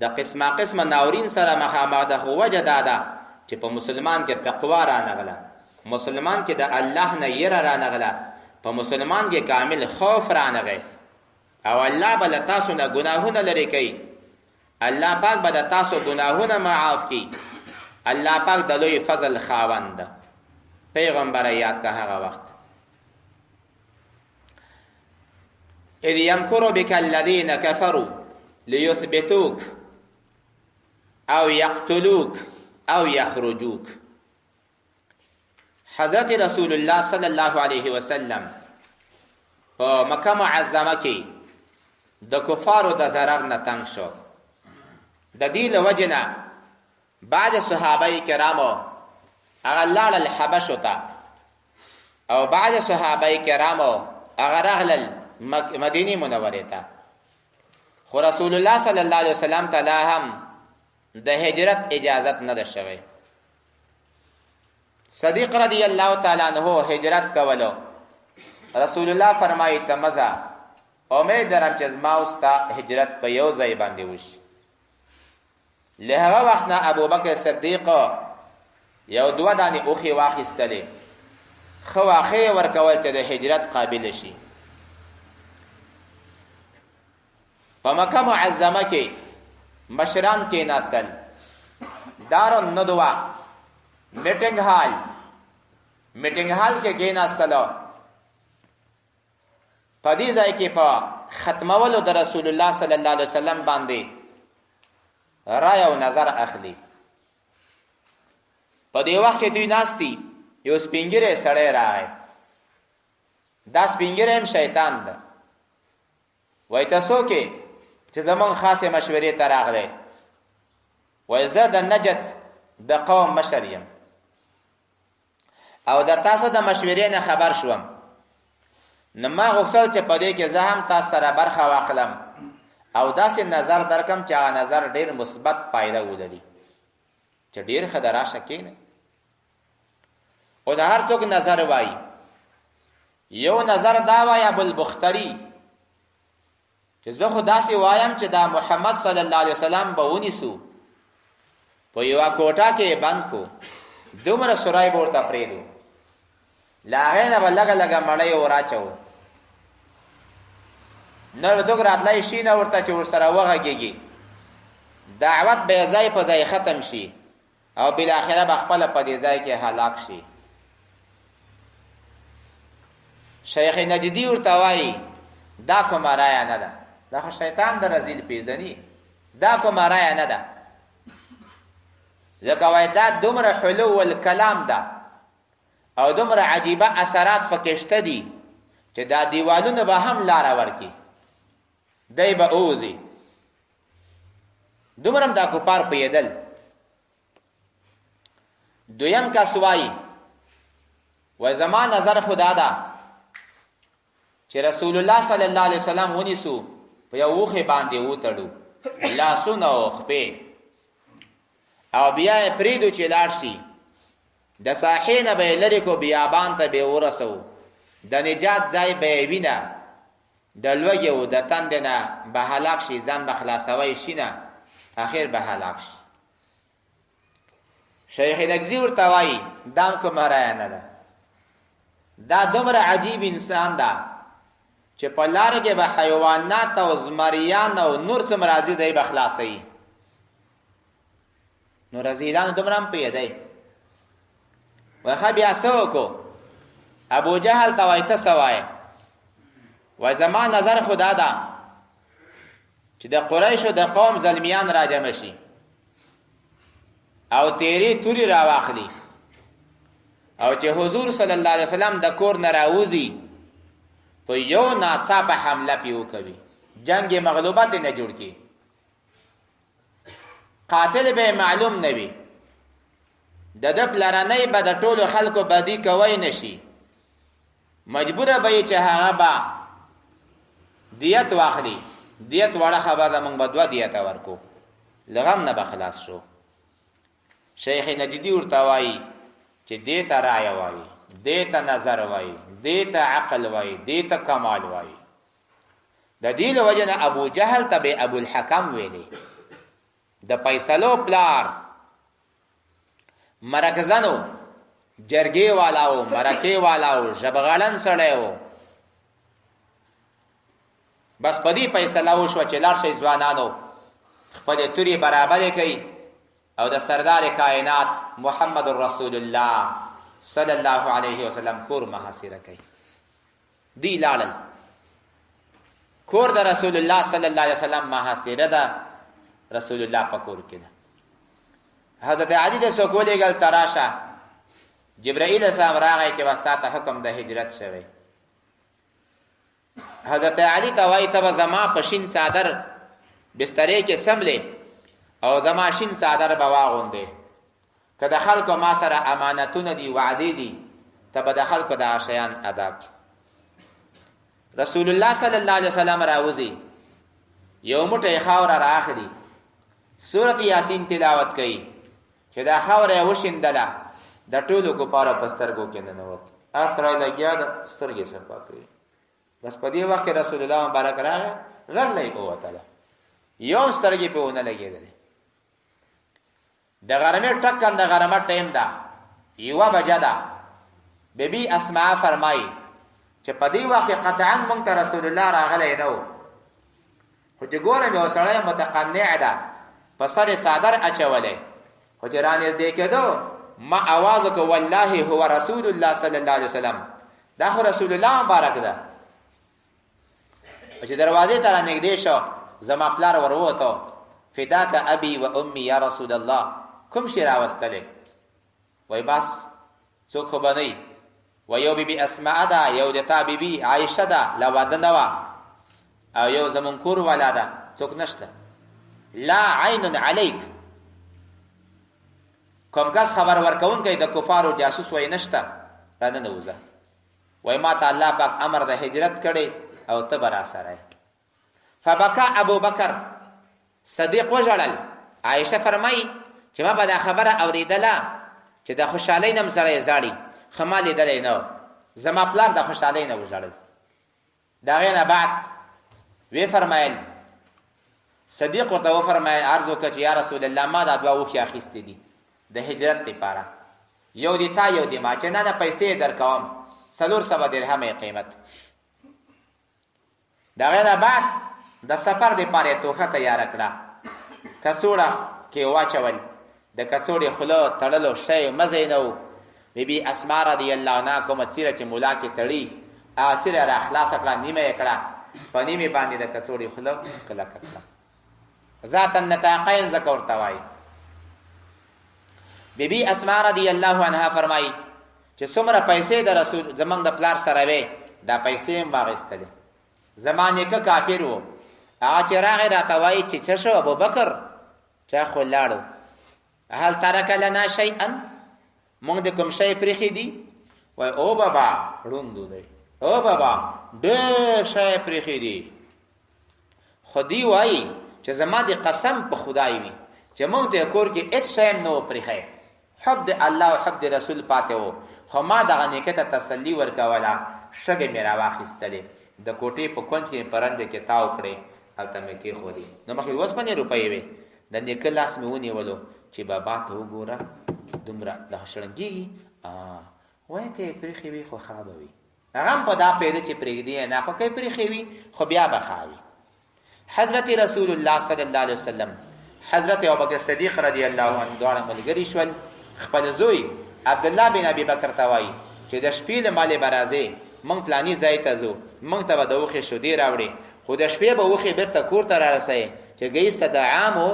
د قسمه ناورین سره مخامخ د خو وجه دادا چې په مسلمان کې تقوا را نغله مسلمان کې د الله نه یره را نغله په مسلمان کې کامل خوف را نغی او الله به تاسو نه ګناهونه لري کوي الله پاک به تاسو ګناهونه معاف کوي الله پاک د لوی فضل خاوند پیغمبر یاد کا هغه وخت اذ يمكر بك الذين كفروا ليثبتوك او يقتلوك او يخرجوك حضرت رسول الله صلی الله علیه وسلم په مکه معظمه کې د کفارو د ضرر نه تنګ شو. د دې له وجې نه بعض صحابه کرامو هغه لاړل حبشو ته او بعض صحابه کرامو هغه راغلل مدینه منوره ته. خو رسول الله صلی الله علیه وسلم تعالی هم د هجرت اجازت نه ده شوی. صدیق رضی الله تعالی عنہ هجرت کولو. رسول الله فرمایي ته مزه امید درم چې زما اوستا هجرت په یو ځای باندې وشي. له هغه وخت نه ابوبکر صدیق یو دوه دانې اوښې واخیستلې ښه واښې ورکول چې د هجرت قابل شي. په مکه معظمه کې مشران کې ناستل، دارالندوه میټینګ هال کې کې ناستلو. په دې ځای کې په ختمولو د رسول الله صلی الله علیه وسلم باندې رای او نظر اخلي. په دې وخت کې دوی ناستی، یو سپینګری سړی راغی. دا سپینګری هم شیطان ده. وایي تاسو کې چې زمون خاصه مشورې ته راغلی، وایي زه د نجد د قوم مشر یم او د تاسو د مشورې نه خبر شوم، نو ما غوښتل چې په دې کې زه هم تاسو سره برخه واخلم او داسې نظر درکم چې هغه نظر ډېر مثبت پایله ولري، چې ډېر ښه د راشه کښېنئ. اوس هر څوک نظر وایي. یو نظر دا وایي ابوالبختري چې زه خو داسې وایم چې دا محمد صلی الله علیه وسلم به ونیسو، په یوه کوټه کې یې بند کو، دومره سوری به ورته پرېږدو، له هغې نه به لږه لږه مړۍ وراچوو، نور څوک راتلی شي نه ورته چې ورسره وغږېږي، دعوت به یې ځای په ځای ختم شي او بالاخره به خپله په دې ځای کې هلاک شي. شیخ نجدي ورته وایي دا کومه رایه نه ده، دا خو شیطان د رزیل پیژني، دا کومه رایه نه ده. ځکه وایي دا دومره حلو الکلام ده او دومره عجیبه اثرات پکې شته دي چې دا دیوالونه به هم لاره ورکي، دی به اوځي. دومره هم دا کفار پوهېدل. دویم کس وایي زما نظر خدا ده چې رسول الله صلی الله علیه وسلم ونیسو، په یو اوښې باندې وتړو، لاسونه او خپې، او بیا یې پرېږدو چې لاړ شي، د ساحې نه به یې لرې کو، بیابان ته به یې ورسوو، د نجات ځای به یې وینه، د لوږې و د تندې نه به هلاک شي، ځان به خلاصوی شي نه، اخر به هلاک شي. شیخ نجدي ورته وایي دا هم کومه رایه نه ده. دا دومره عجیب انسان ده چې په لاره کې به حیوانات او زمریان او نور څه راځي دی به خلاصوي. نو رزیلانو دومره هم پوهېدی. وایي ښه بیا څه وکړو؟ ابوجهل ته وایي ته څه وایې؟ وایي زما نظر خو دا ده چې د قریشو د قوم زلمیان راجمع شي او تیرې تورې راواخلي او چې حضور صلی الله علیه وسلم د کور نه راوځي، په یو ناڅاپه حمله پې وکوي، جنگ مغلوبه ترې نه جوړ کړي، قاتل به معلوم نه وي، د ده پلرنۍ به د ټولو خلکو بدي کوی نه شي، مجبوره به یې چې هغه به دیت واخلي. دیت وړه خبره ده، موږ به 2 دیته ورکو، له غم نه به خلاص شو. شیخ نجدي ورته وایي چې دې ته رایه وایي، دې ته نظر وایي، دې ته عقل وایي، دې ته کمال وایي. د دې له وجې نه ابوجهل ته به ابوالحکم ویلې، د فیصلو پلار، مرکزنو، جرګې والاو، مرکې والاو، ژبغړن سړی و. بس په دې فیصله وشوه چې لاړ شئ ځوانانو، خپلې تورې برابرې کوي او د سردار کائنات محمد رسول الله صلی الله علیه وسلم کور محاصره کوي. دی لاړل، کور د رسول الله صلی الله علیه وسلم محاصره ده، رسول الله په کور کې ده. حضرت علی د څوک ولېږل ته راشه، جبرائیل السلام راغی چې بس تا ته حکم د هجرت شوی. حضرت علی ته وایي ته به زما په شین څادر بسترې کې سملې او زما شین څادر به واغوندې، که د خلکو ما سره امانتونه دي وعدې دي ته به د خلکو دغه شیان ادا کړي. رسول الله صلی الله علیه وسلم راوځي، یو موټی خاوره رااخلي، سورت یاسین تلاوت کوي چې دا خاوره یې وشیندله د ټولو کفارو په سترګو کې ننوت، هر سړی لګیا د سترګې صفا کوي. بس په دې وخت کې رسول الله مبارک راغی، غرله یې ووتله، یو سترګې پې ونه لګېدلې. د غرمې ټکن د غرمه ټیم ده، 1 بجه ده. بیبي اسماء فرمایي چې په دې وخت کې قطعا مونږ ته رسول الله راغلی نه و، خو چې ګورم یو سړی متقنع ده، په سر یې څادر اچولی، خو چې رانږدې کېدو ما اواز وکړ والله هو رسول الله صلی الله علیه وسلم، دا خو رسول الله مبارک ده. چې دروازې ته رانږدې شو زما پلار وروته، فداک ابي و امي یا رسول الله، کوم شی راوستلی؟ وای بس څوک خو به نه و یو بیبي اسماء ده، یو د تا بیبي عایشه ده لا واده نه وه، او یو زمون کور والا ده، څوک نشته. لا عین علیک، کوم کس خبر ورکوونکی د کفارو جاسوس وای نشته، راننوځه. وای ما ته الله پاک امر د هجرت کړی او ته به راسره. فبکا ابو بکر صدیق وژړل. عایشه فرمایي چې ما به دا خبره اورېدله چې د خوشحالۍ نه م سړی زاړي، ښه ما لیدلی نه و، زما پلار د خوشحالۍ نه وژړل. د هغې نه بعد وی فرمایل، صدیق ورته وفرمایل، عرض وکړه چې یا رسول الله ما دا 2 اوښې اخیستې دي د هجرت دپاره، یو د تا یو د ما، چې نه نه پیسې یې در کوم، 400 درهم یې قیمت. د هغې نه بعد د سفر دپاره یې توښه تیاره کړه، کڅوړه کې واچول، د کڅوړې خوله تړلو شی مزه نه و. بیبي اسماء رضی الله عنها کومه څیره چې ملا کې تړي، هغه څیره را خلاصه کړه، نیمه یې کړه، په نیمې باندې د کڅوړې خوله کلکه کړه. ذات النطاقین ځکه ورته وایي. بیبي اسماء رضی الله عنها فرمایي چې څومره پیسې د رسول زمونږ د پلار سره وې، دا پیسې هم واخیستلې. زما نیکه کافر و، هغه چې راغی راته وایي چې څه شو ابوبکر، چا خو لاړو، هل ترک لنا شیئا، مونږ د کوم شی پرېښي دي؟ وایي او بابا ړوندو دی، او بابا ډېر شی پرېښي دي. خو دی وایي چې زما د قسم په خدای وي چې مونږ د کور کې هېڅ شی هم نه و پرېښی، حب د الله او حب د رسول پاتې و، خو ما دغه نیکه ته تسلي ورکوله، شګې مې راواخیستلې، د کوټې په کونج کې مې په رنډې کې تاو کړې، هلته مې کېښودې. نو مخکې 2 روپۍ وې، د نیکه لاس مې ونیولو چې بابا ته وګوره دومره دغه شړنګېږي، وایي که یې پرېښې وي خو ښه به وي. هغه هم په دا پوهېده چې پرېږدي یې نه، خو که یې پرېښې وي خو بیا به ښه وي. حضرت رسول الله صلی الله علیه وسلم، حضرت ابوبکر صدیق رضی الله عنه دواړه ملګري شول. خپل زوی عبدالله بن ابي بکر ته وایي چې د شپې له مالې به راځې، موږ پلاني ځای ته ځو، موږ ته به د اوښې شودې راوړې، خو د شپې به اوښې بېرته کور ته را رسوې چې ګیس ته د عامو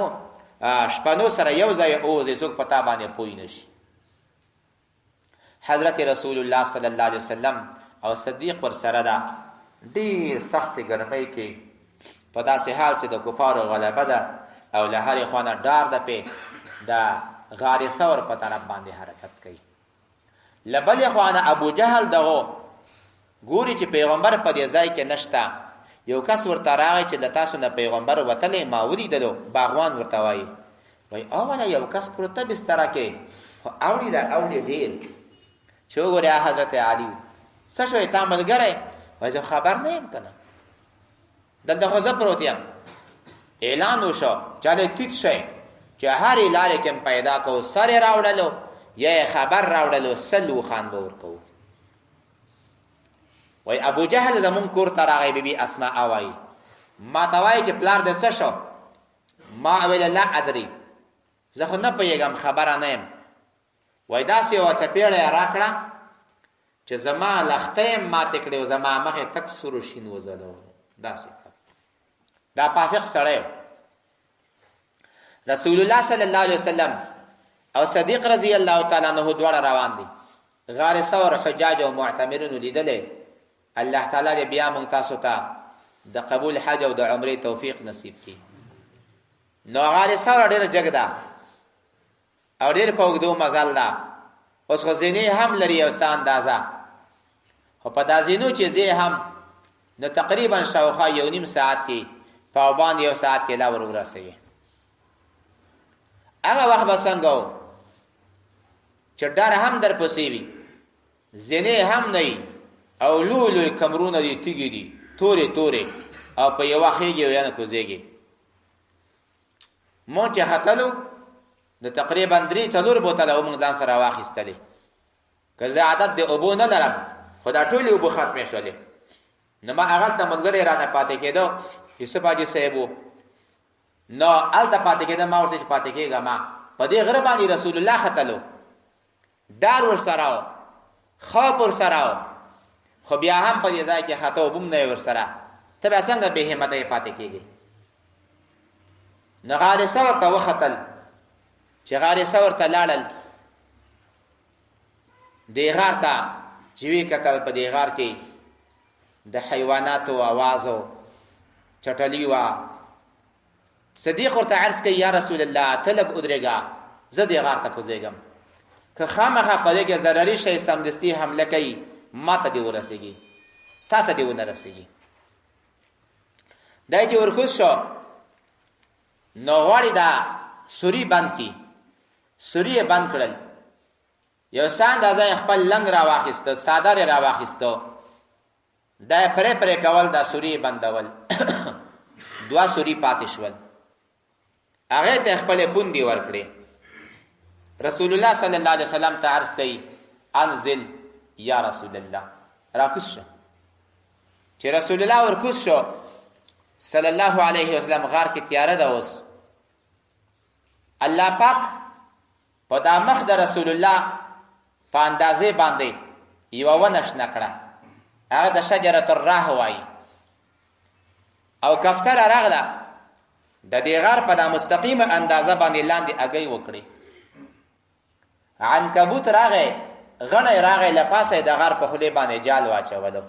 شپنو سره یو ځای اوځې، څوک په تا باندې پوه نه شي. حضرت رسول الله صلی الله علیه وسلم او صدیق ورسره ده، ډېر سختې ګرمۍ کې په داسې حال چې د کفارو غلبه ده او له هرې خوا نه ډار ده پې، د غار ثور په طرف باندې حرکت کوي. له بلې خوا نه ابو جهل دغو ګوري چې پیغمبر په دې ځای کې نشته، یو کس ورته راغی چې له تاسو نه پیغمبر وتلی ما ولیدلو، باغوان ورته وایي، وایي اوله یو کس پروته بستره کې، خو اوړي را اوړي ډېر، چې وګورې حضرت علي څه شوی تا ملګری؟ وایي زه خبر نه یم که نه، دلته خو زه پروت یم. اعلان وشو چاله ټیټ شئ چې هرې لارې کې پیدا کوو، سر یې راوړلو یا یې خبر راوړلو، 100 اوښان به ورکوو. وای ابو جهل زمون کور ته راغی، بیبي اسماء وایي ما ته وایي چې پلار دې څه شو؟ ما ویل لا ادري، زه خو نه پوهېږم، خبره نه یم. وایي داسې یوه څپېړه یې راکړه چې زما لښته یې ماتې کړې، زما مخ یې تک سور و شین وځلو، داسې دا فاسق سړی. رسول الله صلی الله علیه وسلم او صدیق رضی الله تعالی عنہ دواړه روان دي، غار ثور حجاج او معتمرون لیدلې. الله تعالی دې بیا موږ تاسو ته د قبول حج او د عمرې توفیق نصیب کړي. نو غار ثور ډېر جګ ده او ډېر په اوږدو مزل ده. اوس خو زینې هم لري او څه اندازه، خو په دا زینو چې ځې هم نو تقریبا شاوخوا 1.5 ساعت کې په باندې 1 ساعت کې لا ورسوي. هغه وخت به څنګه و چې ډار هم در پسې وي، زینې هم نه او لوی لوی کمرونه دي، تیږې دي تورې تورې او په یوه خېږي او یا نه کوزېږي. مونږ چې ختلو نو تقریبا 3-4 بوتله مونږ ځان سره واخیستلې. که زه عادت د اوبو نه لرم خو دا ټولې اوبه ختمې شولې. نو ما هغلته ملګری رانه پاتې کېدو، یوسف حاجي صاحب و، نو هلته پاتې کېده. ما ورته چې پاتې کېږه ما په دې غره باندې رسول الله ختلو، ډار ورسره و، خوف ورسره و، خو بیا هم په دې ځای کې خطا اوبه هم نه وي ورسره، ته بیا څنګه بې همته یې پاتې کېږي. نو غار ثور ته وختل. چې غار ثور ته لاړل، دې غار ته چې وی کتل، په دې غار کې د حیواناتو آوازو چټلي وه. صدیق ورته عرض کوي یا رسول الله ته لږ ودرېږه، زه دې غار ته کوزېږم، که خامخا په دې کې ضرري شی سمدستي حمله کوي ما ته دې ورسېږي، تا ته دې ونه رسېږي. دی چې ورکوز شو نو غواړي دا سوري بند کړي، سوري یې بند کړل. یو څه اندازه خپل لنګ را واخیسته، څادر یې را واخیسته، دا یې پرې پرې کول، دا سوري یې بندول. 2 سوري پاتې شول. هغې ته خپلې پوندې ورکړې. رسول الله صلی الله علیه وسلم ته عرض کوي انزل یا رسول الله، راکوز شه. چې رسول الله ورکوز شو صلی الله علیه وسلم، غار کې تیاره ده. اوس الله پاک په دا مخ د رسول الله په اندازې باندې یوه ونه شنه کړه، هغه د شجرة الراح وایي، او کفتره راغله د دې غار په دا مستقیمه اندازه باندې لاندې اگۍ وکړي. عنکبوت راغی، غڼی راغی، له پاسه د غار په خولې باندې جال واچولو.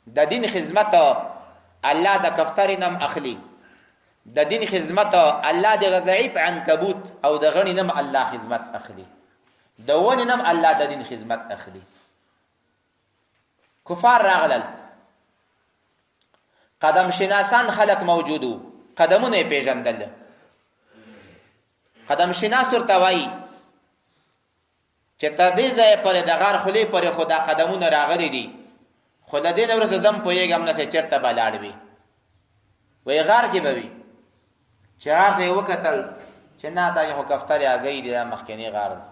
د دین خدمت الله د کفترې نم اخلي، د دین خدمت الله د ضعیف عنکبوت او د غڼې نم الله خدمت اخلي، د ونې نم الله د دین خدمت اخلي. کفار راغلل، قدم شناسان خلق موجودو، قدمونه یې پیژندل. قدم شناس ورته وایي چې ته دې ځای پورې د غار خولې پورې خو دا قدمونه راغلي دي، خو له دې نه وروسته زه هم پوهېږم نه چې چېرته به لاړ وي. وایي غار کې به وي. چې غار ته یې وکتل چې نه دا خو کفترې هګۍ دي، دا مخکینی غار ده،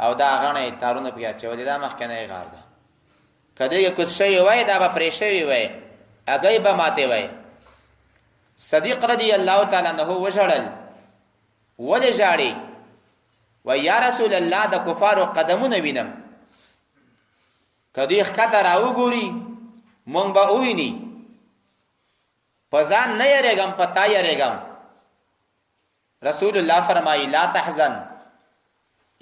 او دا غڼې تارونه پکې اچولي، دا مخکینی غار ده. که دې کې کوز شوي وای دا به پرې شوي وای، هګۍ به ماتې وای. صدیق رضی الله تعالی عنه وژړل. ولې ژاړې؟ وای یا رسول الله د کفارو قدمونه وینم، که دوی ښکته راوګوري مونږ به وویني، په ځان نه یریږم په تا یریږم. رسول الله فرمایي لا تحزن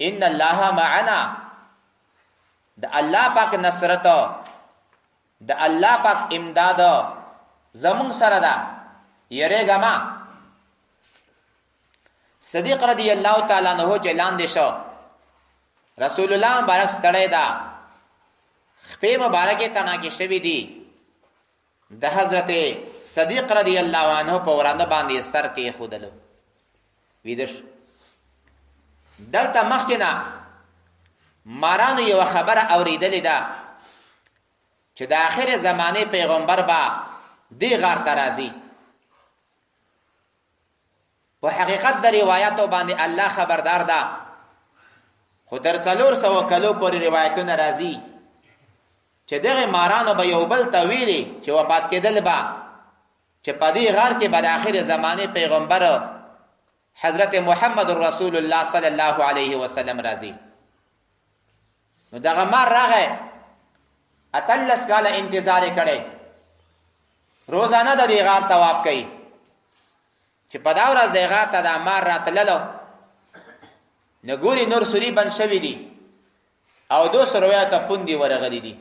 ان الله معنا، د الله پاک نصرت، د الله پاک امداد زمون سره ده، یریږه ما. صدیق رضی الله تعالی عنہ چې لاندې شو، رسول الله مبارک ستړی ده، خپې مبارکې تڼاکې شوي دي، د حضرت صدیق رضی الله عنه په ورانه باندې سر کې ایښودلو، ویده شو. دلته مخکې نه مارانو یوه خبره اورېدلې ده چې د آخر زمانې پیغمبر به دې غار ته راځي. په حقیقت د روایتو باندې الله خبردار ده، خو تر 400 کلو پورې روایتونه راځي چې دغه مارانو به یو بل ته ویلي چې وفات کېدل به چې په دې غار کې به د آخر زمانې پیغمبر حضرت محمد رسول الله صلی الله علیه وسلم راځي. نو دغه مار راغی، 18 کاله انتظار یې کړی، روزانه د دې غار طواف کوي چې په دا ورځ د غار ته دا مار راتللو، نه ګوري نور سوري بند شوي دي او 200 ته پوندې ورغلي دي.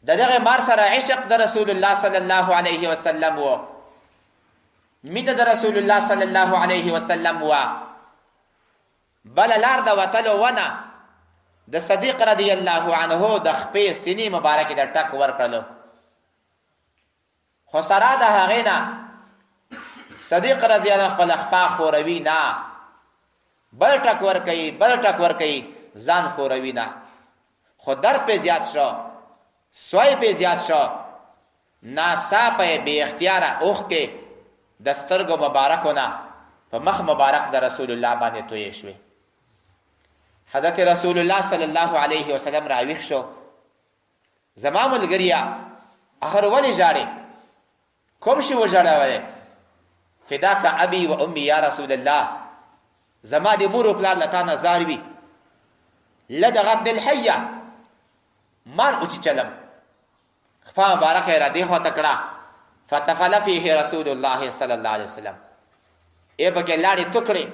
د دغه مار سره عشق د رسول الله صلی الله علیه وسلم و مینه د رسول الله صلی الله علیه وسلم و بل لار د وتلو ونه د صدیق رضی الله عنه د خپې سینې مبارکې د ټک ورکړلو خو سره د هغې نه صدیق رضی الله خپل خپا خوروي نه بل ټک ورکوي بل ټک ورکوي ځان خوروي نه خو درد پې زیات شو سوی پې زیات شو ناڅاپه یې بې اختیاره اوښکې د سترګو مبارکو نه په مخ مبارک د رسول الله باندې تویې شوې حضرت رسول الله صلی الله علیه وسلم راویښ شو زما ملګریا اخر ولې ژاړې کوم شی وژړولی فداک ابي و امي یا رسول الله زما د مور و پلار له تا نه زار وي لدغت الحیه مار اوچیچلم خپه مبارکه یې را دې خواته کړه فتفل فیه رسول الله صلی الله علیه وسلم ای پکې لاړې تو کړې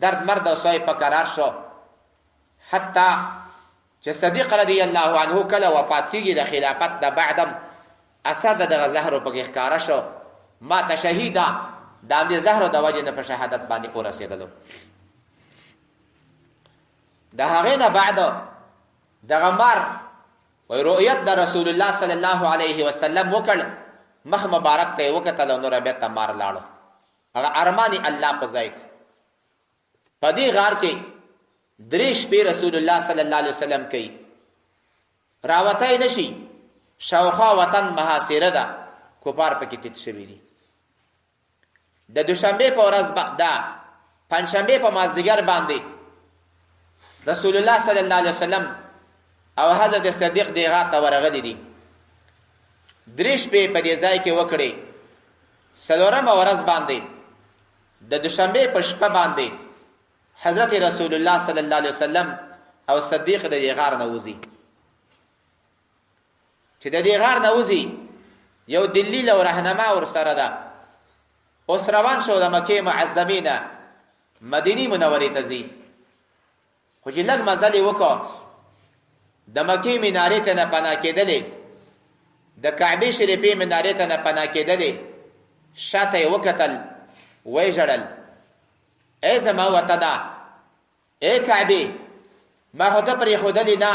درد مرد او سوی په قرار شو حتی چې صدیق رضی الله عنه کله وفات کېږي د خلافت د بعدم اثر د دغه زهرو پکې ښکاره شو ما ته شهیده د همدې زهرو د وجې نه په شهادت باندې ورسېدلو د هغې نه بعد دغه مار وی رؤیت د رسول الله صلی الله علیه وسلم وکړ مخ مبارک ته یې وکتل او نوره بېرته مار لاړو هغه ارمان یې الله په ځای کړ په دې غار کې درې شپې رسول الله صلی الله علیه وسلم کوي راوتی نشي شاوخوا وطن محاصره ده کفار پکې تت شوي دي د دوشنبې په ورځ ده پنجشنبې په مازدیګر باندې رسول الله صلی الله علیه وسلم او حضرت صدیق دې غار ته ورغلي دي درې شپې په دې ځای کې وکړې څلورمه ورځ باندې د دوشنبې په شپه باندې حضرت رسول الله صلی الله علیه وسلم او صدیق د دې غار نه وځي چې د دې غار نه وځي یو دلیل او رهنما ورسره ده اوس روان شو د مکې معظمې نه مدینې منورې ته ځي خو چې لږ مزل یې وکړ د مکې منارې ته نه پناه کېدلې د کعبې شریفې منارې ته نه پناه کېدلې شاته یې وکتل ویې ژړل ای زما وطنه ای کعبې ما خو ته پرېښودلې نه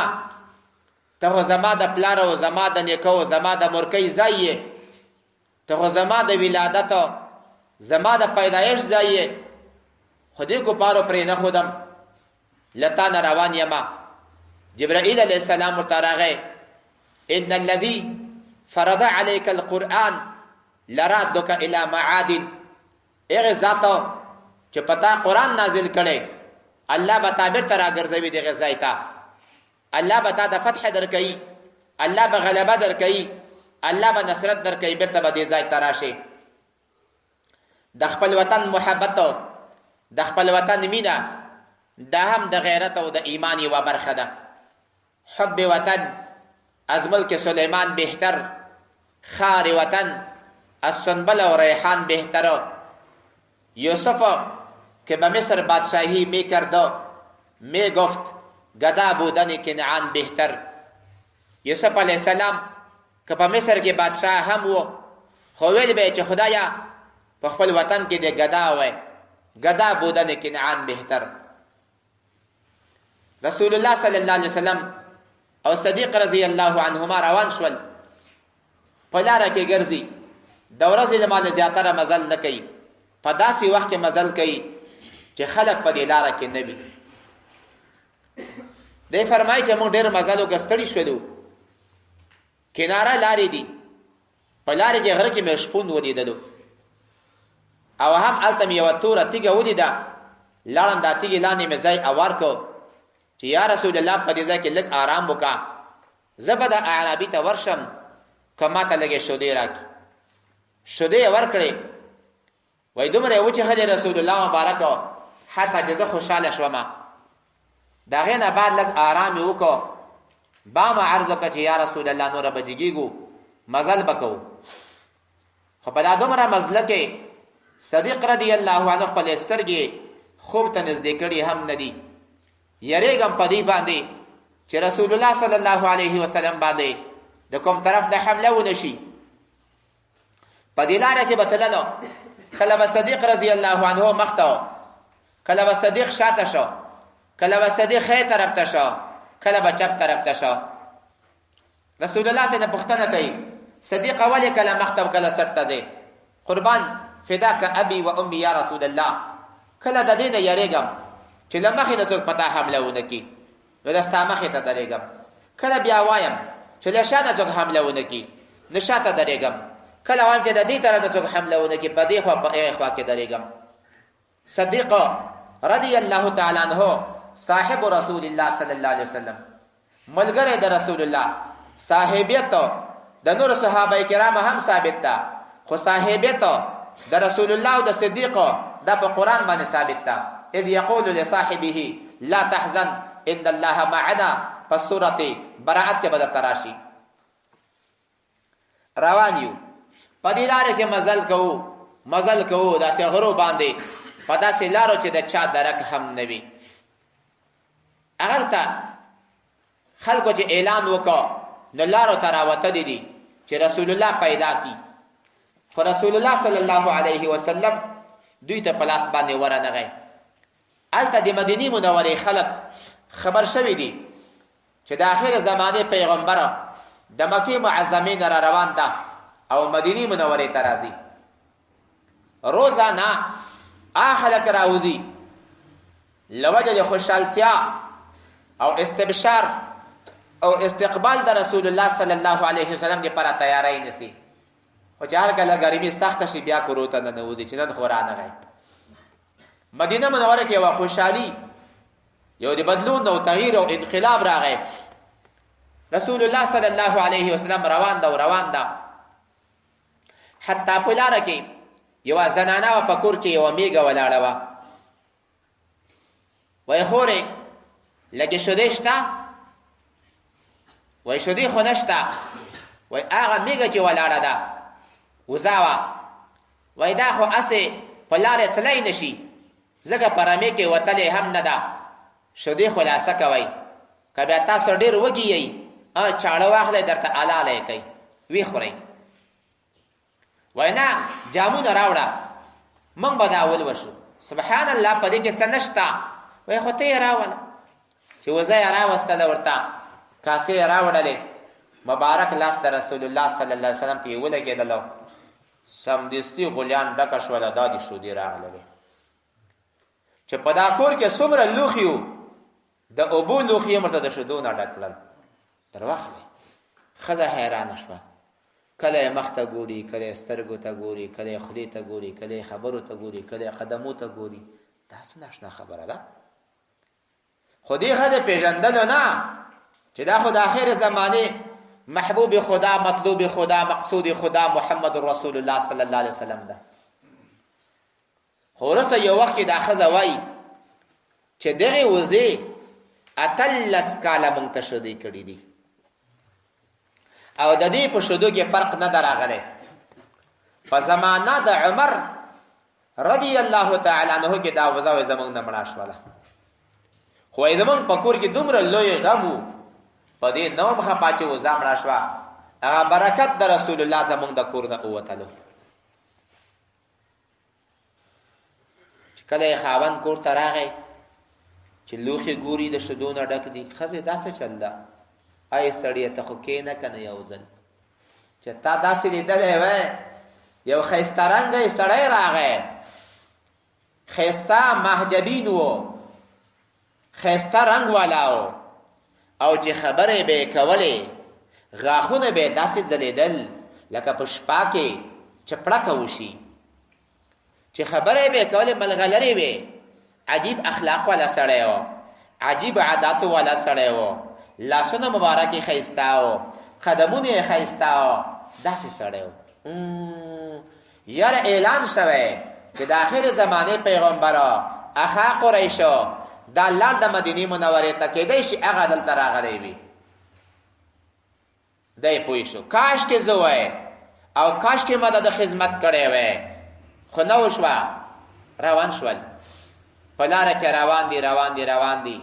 ته خو زما د پلار او زما د نیکه او زما د مورکۍ ځای یې ته خو زما د ولادت زما د پیدایش ځای یې خو دې کفارو پرې نه ښودم له تا نه روان یمه جبرائیل علیه السلام ورته راغی ان الذي فرض عليك القرآن لرادك الى معاد هغه ذات چې پتا قرآن نازل کړي الله به تا بیرته راګرځوي دغه ځای ته الله به تا د فتح درکوي الله به غلبه درکوي الله به نصرت درکوي بیرته به دې ځای ته راشي د خپل وطن محبت د خپل وطن مینه دا هم د غیرت او د ایمان یوه برخه ده حب وطن از ملک سلیمان بهتر خار وطن از سنبل و ریحان بهتر یوسف که به مصر بادشاهی می کرد می گفت گدا بودن کنعان بهتر یوسف علیه السلام که په مصر کې بادشاه هم و خو ویل به چې خدایا په خپل وطن کې د گدا وای گدا بودن کنعان بهتر رسول الله صلی الله علیه وسلم او صدیق رضی الله عنهما روان شول په لاره کې ګرځي د ورځې لمانځه زیاتره مزل نه کوي په داسې وخت کې مزل کوي چې خلک په دې لاره کې نه وي دی فرمایي چې موږ ډېر مزل وکړ ستړي شولو کناره لارې دي په لارې کې غره کې مې شپون ولیدلو او هم هلته مې یوه توره تیږه ولیده لاړم دا تیږې لاندې مې ځای اوار کړ چې یا رسول الله په دې ځای کې لږ آرام وکړه زه به د اعرابي ته ورشم که ما ته لږې شودې راکړي شودې یې ورکړې وایي دومره یې وچښلې رسول الله مبارک حتی چې زه خوشحاله شومه د هغې نه بعد لږ آرام یې وکړو با مې عرض وکړه چې یا رسول الله نوره به جګېږو مزل به کوو خو په دا دومره مزله کې صدیق رضی الله عنه خپلې سترګې خوب ته نږدې کړي هم نه دي یریږم په دې باندې چې رسول الله صلی الله علیه وسلم باندې د کوم طرف د حمله ونشي. په دې لاره کې به تللو، کله به صدیق رضی الله عنه مخته و، کله به صدیق شاته شو، کله به صدیق ښی طرف ته شو، کله به چپ طرف ته شو. رسول الله ته پوښتنه کوي صدیق ولې کله مخته او کله سټ ته ځې؟ قربان فداک ابي و امي یا رسول الله، کله د دې نه یریږم چې له مخې نه څوک پتا حمله ونه کړي نو د ستا مخې ته درېږم، کله بیا وایم چې له شا نه څوک حمله ونه کړي نو شاته درېږم، کله وایم چې د دې طرف نه څوک حمله ونه کړي په دې خوا په هغې خوا کې درېږم. صدیق رضی الله تعالی عنه صاحب رسول الله صلی الله علیه وسلم، ملګری د رسول الله، صاحبیت د نور صحابه کرام هم ثابت ده، خو صاحبیت د رسول الله او د صدیق دا په قرآن باندې ثابت ده. اذ یقول لصاحبه لا تحزن ان الله معنا، په سورة براءت کې به درته راشي. روان یو په دې لارې کې مزل کوو داسې غرو باندې، په داسې لارو چې د چا درک هم نه وي. هغلته خلکو چې اعلان وکړ نو لارو ته راوتلي دي چې رسول الله پیدا کی، خو رسول الله صلی الله علیه وسلم دوی ته په لاس باندې ورنغی. هلته د مدینې منورې خلک خبر شوي دي چې د آخر زمانې پیغمبر د مکې معظمې نه را روان ده او مدینې منورې ته راځي. روزانه خلک راوځي لوجه د خوشحالتیا او استبشار او استقبال د رسول الله صلی الله علیه وسلم لپاره تیاری نیسي. خو چې هر کله ګرمي سخته شي بیا کورو ته ننوځي چې نن خو رانغی. مدینه منوره کې یوه خوشحالي، یو د بدلون او تغییر او انقلاب راغی. رسول الله صلی الله علیه وسلم روان ده حتی په لاره کې یوه زنانه وه په کور کې یوه میږه ولاړه وه. وایي خورې لږې شیدې شته؟ وایي شیدې خو نشته. وایي هغه میږه چې ولاړه ده وزه وه. وایي دا خو هسې په لارې تلی نه شي ځکه په رمې کې وتلې هم نه ده، شیدې خلاصه کوئ، که بیا تاسو ډېر وږي یئ چاړه واخلئ درته حلاله یې کوي ویې خورئ. وایي نه جامونه راوړه، موږ به دا ولوشو. سبحان الله په دې کې څه نشته. وایي خو ته یې راوله. چې وزه یې راوستله ورته کاسې یې راوړلې، مبارک لاس د رسول الله صلی الله علیه وسلم پې یې ولګېدلو، سمدستي غلیان ډکه شوله، دا دې شودې راغللې. چې په دا کور کې څومره لوښي وو، د اوبو لوښي یې ورته د شیدو نه ډک کړل. در واخلې. ښځه حیرانه شوه، کله یې مخ ته ګوري، کله یې سترګو ته ګوري، کله یې خولې ته ګوري، کله یې خبرو ته ګوري، کله یې قدمو ته ګوري. دا څه ناشنا خبره ده. خو دې ښځې پېژندلو نه چې دا خو د آخر زمانې محبوب خدا، مطلوب خدا، مقصود خدا محمد رسول الله صلی الله علیه وسلم ده. خو وروسته یو وخت کې دا ښځه وایي چې دغې وزې 18 کاله موږ ته شیدې کړي دي او د دې په شیدو کې فرق نه ده راغلی. په زمانه د عمر رضی الله تعالی عنه کې دا وزه وایي زموږ نه مړه شوله. خو وایي زموږ په کور کې دومره لوی غم و، په دې نه وم خفه چې وزه مړه شوه، هغه برکت د رسول الله زموږ د کور نه ووتلو. چې کله یې خاوند کور ته راغی چې لوښي ګوري د شیدو نه ډک دي، ښځې دا څه چل ده؟ ای سړیه ته خو کښېنه که نه یو ځل، چې تا داسې لیدلی وی یو ښایسته رنګی سړی راغی، ښایسته محجبین و، ښایسته رنګ والا و، او چې خبرې به یې کولې غاښونه به یې داسې ځلېدل لکه په شپه کې چې پړکه وشي، چې خبرې به یې کولې ملغلرې وې. عجیب اخلاق والا سړی و، عجیب عاداتو والا سړی و، لاسونه مبارک یې ښایسته و، قدمونه یې ښایسته و، داسې سړی و. یاره اعلان شوی چې د آخر زمانې پیغمبره اخا قریشو دا لار د مدینې منورې ته کېدی شي هغه دلته راغلی وي. دی پوه شو کاش کې زه وی او کاش کې ما د خدمت کړی وی، خو نه وشوه. روان شول، په لاره کې روان دي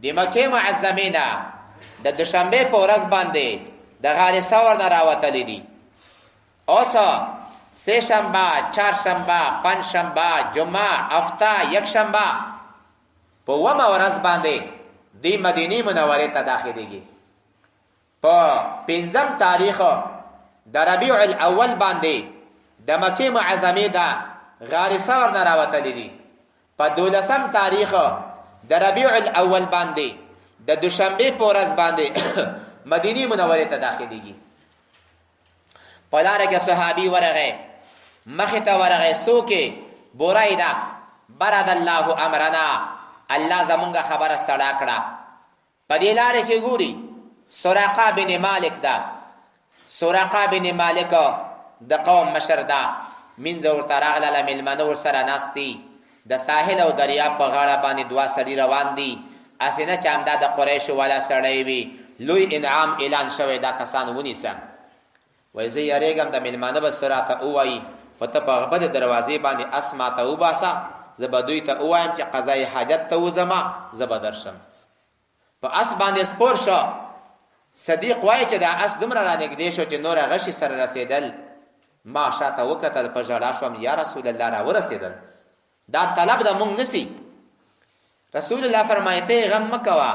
د مکې معظمې نه د دوشنبې په ورځ باندې د غار ثور نه راوتلی دي. اوس سه شنبه، چهارشنبه، پنجشنبه، جمعه، هفته، یکشنبه په اومه ورځ باندې دی مدینې منورې ته داخلېږي. په 5 تاریخ د ربیع الاول باندې د مکې معظمې د غار ثور نه راوتلی دي. په 12 تاریخ د ربیع الاول باندې د دوشنبې په ورځ باندې مدینې منورې ته داخلېږي. په لاره کې صحابي ورغی، مخې ته ورغی، څوکې بوریده برد الله امرنا، الله زمونږ خبره سړه کړه. په دې لارې کې ګوري سراقه بن مالک ده. سراقه بن مالک د قوم مشر ده. منځه ورته راغله، مېلمانه ورسره ناست دي. د ساحل او دریاب په غاړه باندې 2 سړي روان دي. هسې نه چې همدا د قریشو والا سړی وي. لوی انعام اعلان شوی، دا کسان ونیسه. وایي زه یارېږم د مېلمانه به څه راته ووایي، خو ته په بدې دروازې باندې اس ماته وباسه، زه به دوی ته ووایم چې قضای حاجت ته وځمه، زه به درشم. په اس باندې سپور شو. صدیق وایي چې دا اس دومره رانږدې شو چې نور غشي سره رسېدل. ما شاته وکتل، په ژړا شوم، یا رسول الله را ورسېدل، دا طلب د مونږ نسی. رسول الله فرمایي ته غم مه کوه.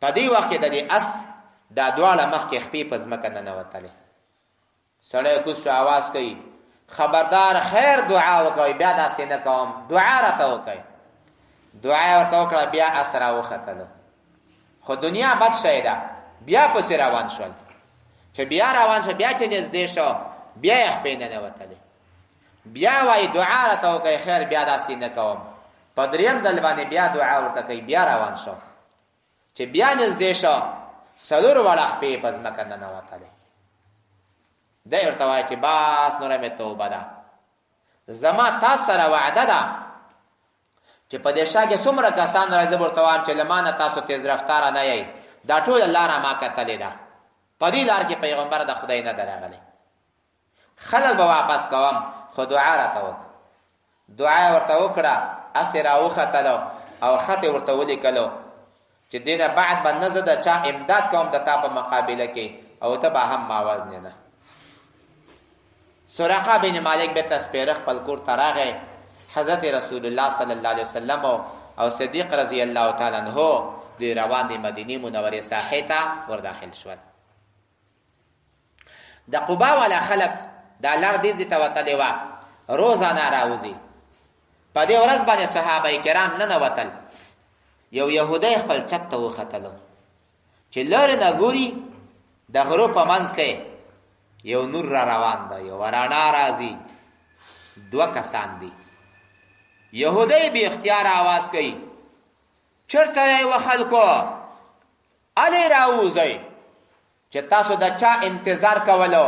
په دې وخت کې د دې اس دا دواړه مخکې خپې په ځمکه ننوتلې. سړی کوز شو، آواز کوي خبردار خیر دعا وکوئ، بیا داسې نه کوم، دعا راته وکوئ. دعا ورته وکړه، بیا اس راوختلو. خو دنیا بد شی ده، بیا پسې روان شول. چې بیا روان شو، بیا چې نږدې شو، بیا یې خپې ننوتلې. بیا وایي دعا راته وکوئ، خیر بیا داسې نه کوم. په 3م ځل باندې بیا دعا ورته کوي، بیا روان شو. چې بیا نږدې شو، 4 واړه خپې په ځمکه ننوتلې. دی ورته وایي چې بس نوره مې توبه ده، زما تاسو سره وعده ده چې په دې شا کې څومره کسان راځي، ورته وایم چې له ما نه تاسو تیز رفتاره نه یئ، دا ټوله لاره ما کتلې ده، په دې لار کې پیغمبر د خدای نه دی راغلی. خلک به واپس کوم، خو دعا راته وکړه. دعا ورته وکړه، هسې راوختلو او خط یې ورته ولیکلو چې دې نه بعد به نه زه د چا امداد کوم د تا په مقابله کې، او ته به هم ما وزنې نه. سراقه بن مالک بیرته سپېره خپل کور ته راغی. حضرت رسول الله صلی الله علیه وسلم او صدیق رضی الله تعالی عنہ د روان د مدینې منورې ساحې ته ور داخل شول. د قبا والا خلک دا لار دې ځای ته وتلې وه، روزانه راوځي. په دې ورځ باندې صحابه کرام ننوتل. یو یهودی خپل چت ته وختلو چې لارې نه ګوري د غرو په منځ کې یو نور را روان ده، یو رڼا راځي، 2 کسان دي. یهودی بی اختیار آواز کوي چرته یې و خلکو الې راوځئ چې تاسو د چا انتظار کولو،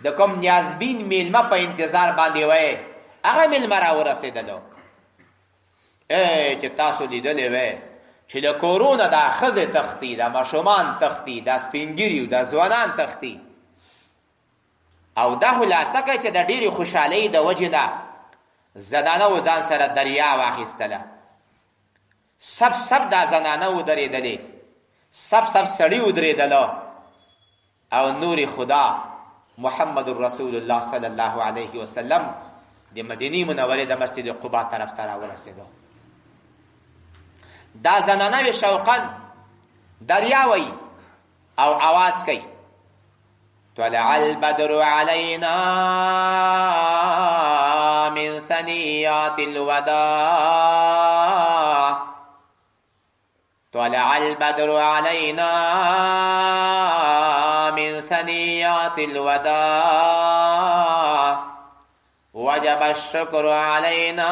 د کوم نیازبین میلمه په انتظار باندې وئ، هغه میلمه راورسېدلو. چې تاسو لیدلې وئ چې د کورونه دا ښځې تښتي، دا ماشومان تښتي، دا سپینګیري دا ځوانان تښتي. او دا خلاصه کوي چې د ډېرې خوشحالۍ د وجې نه زنانه ځان سره دریا واخیستله. سب دا زنانه ودرېدلې، سب سړي ودرېدلو، او نور خدا محمد رسول الله صلی الله علیه وسلم د مدینې منورې د مسجد قبا طرف ته راورسېدو. دا زنانه وې شوقا دریا وایي او آواز کوي طلع البدر علينا من ثنيات الوداع، طلع البدر علينا من ثنيات الوداع، وجب الشكر علينا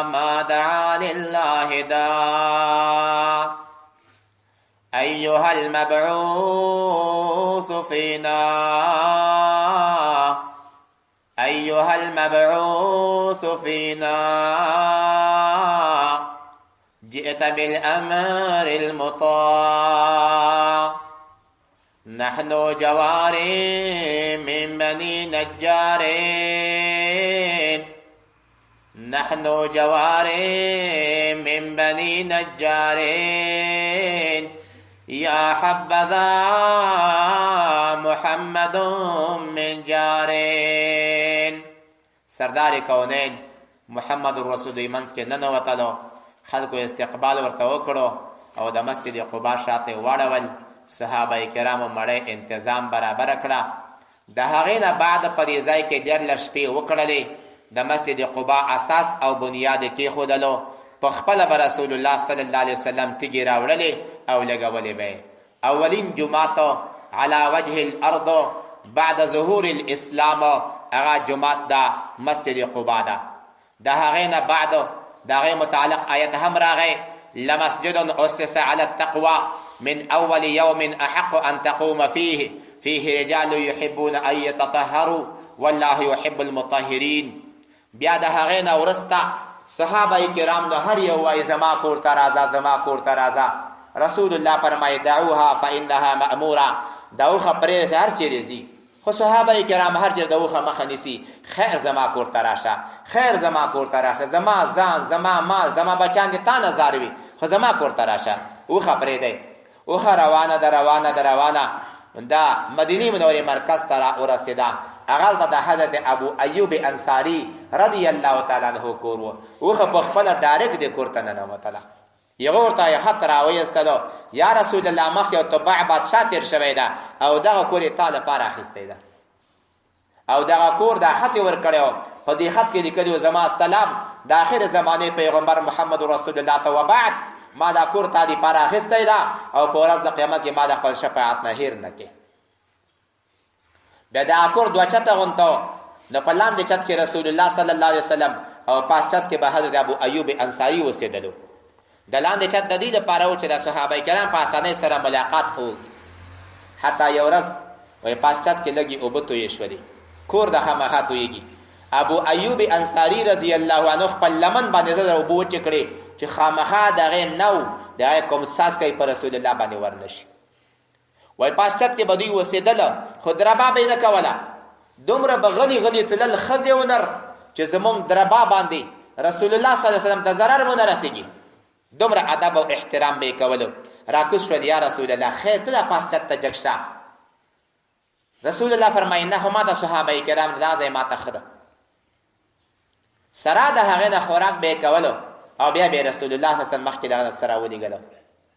ما دعا لله داع. أيها المبعوث فينا، أيها المبعوث فينا، جئت بالأمر المطاع، نحن جواري من بني نجار، نحن جواري من بني نجار، یا حبذا محمد من جارین. سردار کونین محمد رسول منځ کې ننوتلو، خلکو استقبال ورته وکړو او د مسجد قبا شاته واړول. صحابه کرامو مړی انتظام برابر کړه. د هغې نه بعد په دې ځای کې 14 شپې وکړلې. د مسجد قبا اساس او بنیاد کېښودلو. په خپله به رسول الله صلی الله علیه وسلم تیږې راوړلې او لګولې به. اولین جمعات علی وجه الارض بعد ظهور الاسلام هغه جمعات دا مسجد قبا ده. د هغې نه بعد د هغې متعلق آیت هم راغی: لمسجد اسس على التقوى من اول يوم احق ان تقوم فيه رجال يحبون ان يتطهروا والله يحب المطهرين. بیا د هغې نه وروسته صحابه کرام نو هر یو وایي زما کور ته راځه، زما کور ته راځه. رسول الله فرمایي دعوها فانها مأموره. د اوښه پرېږدئ هر چیرې ځي، خو صحابه کرام هر چیرې د اوښه مخه نیسي. خیر زما کور ته راشه، خیر زما کور ته راشه، زما ځان، زما مال، زما بچیان دې تا نه زاروي، خو زما کور ته راشه. اوښه پرېږدئ. اوښه روانه ده روانه ده روانه دا مدینې منورې مرکز ته را ورسېده. هغلته د حضرت ابو ایوب انصاري رضی الله تعالی عنه کور و. اوښه په خپله ډایرکټ دې کور ته ننوتله. یغه ورته یې خط راویستلو: یا رسول الله مخکې یو تبع بادشاه تېر شوی ده او دغه کور یې تا لپاره اخیستی ده او دغه کور دا خط یې ورکړی و. په دې خط کې لیکلي و: زما سلام د آخر زمانې پیغمبر محمد رسول الله ته وبعد. ما دا کور تا دپاره اخیستی ده او په ورځ د قیامت کې ما د خپل شفاعت نه هیر نه کې. بیا دا کور دوه چته غونته نو په لاندې چت کې رسول الله صلی الله علیه وسلم او پاس چت کې به حضرت ابو ایوب انصاري اوسېدلو. د لاندې چت د دې لپاره و چې د صحابه کرام په اسانۍ سره ملاقات وکړي. حتی یو ورځ وایي پاس چت کې لږې اوبه تویې شولې، کور د خامخا تویېږي. ابو ایوب انصاري رضی الله عنه خپل لمن باندې زه اوبه وچې کړې چې خامخا د هغې نو د هغې کوم څاڅکی په رسول الله باندې ورنشي. وایي پاس چت کې به دوی اوسېدله خو دربا به یې نه کوله. دومره به غلي غلي تلل ښځې و نر چې زمونږ دربا باندې رسول الله صلی الله علیه وسلم ته ضرر ونه رسېږي. دومره ادب او احترام به یې کولو. راکوز شول: یا رسول الله خیر ته دا پاس چت ته جګ شه. رسول الله فرمایي نه خو ما د صحابه کرام دا ځای ما ته ښه ده. سره د هغې نه خوراک به یې کولو او بیا به رسول الله صلی الله علیه وسلم مخکې دغه سره ولېږلو.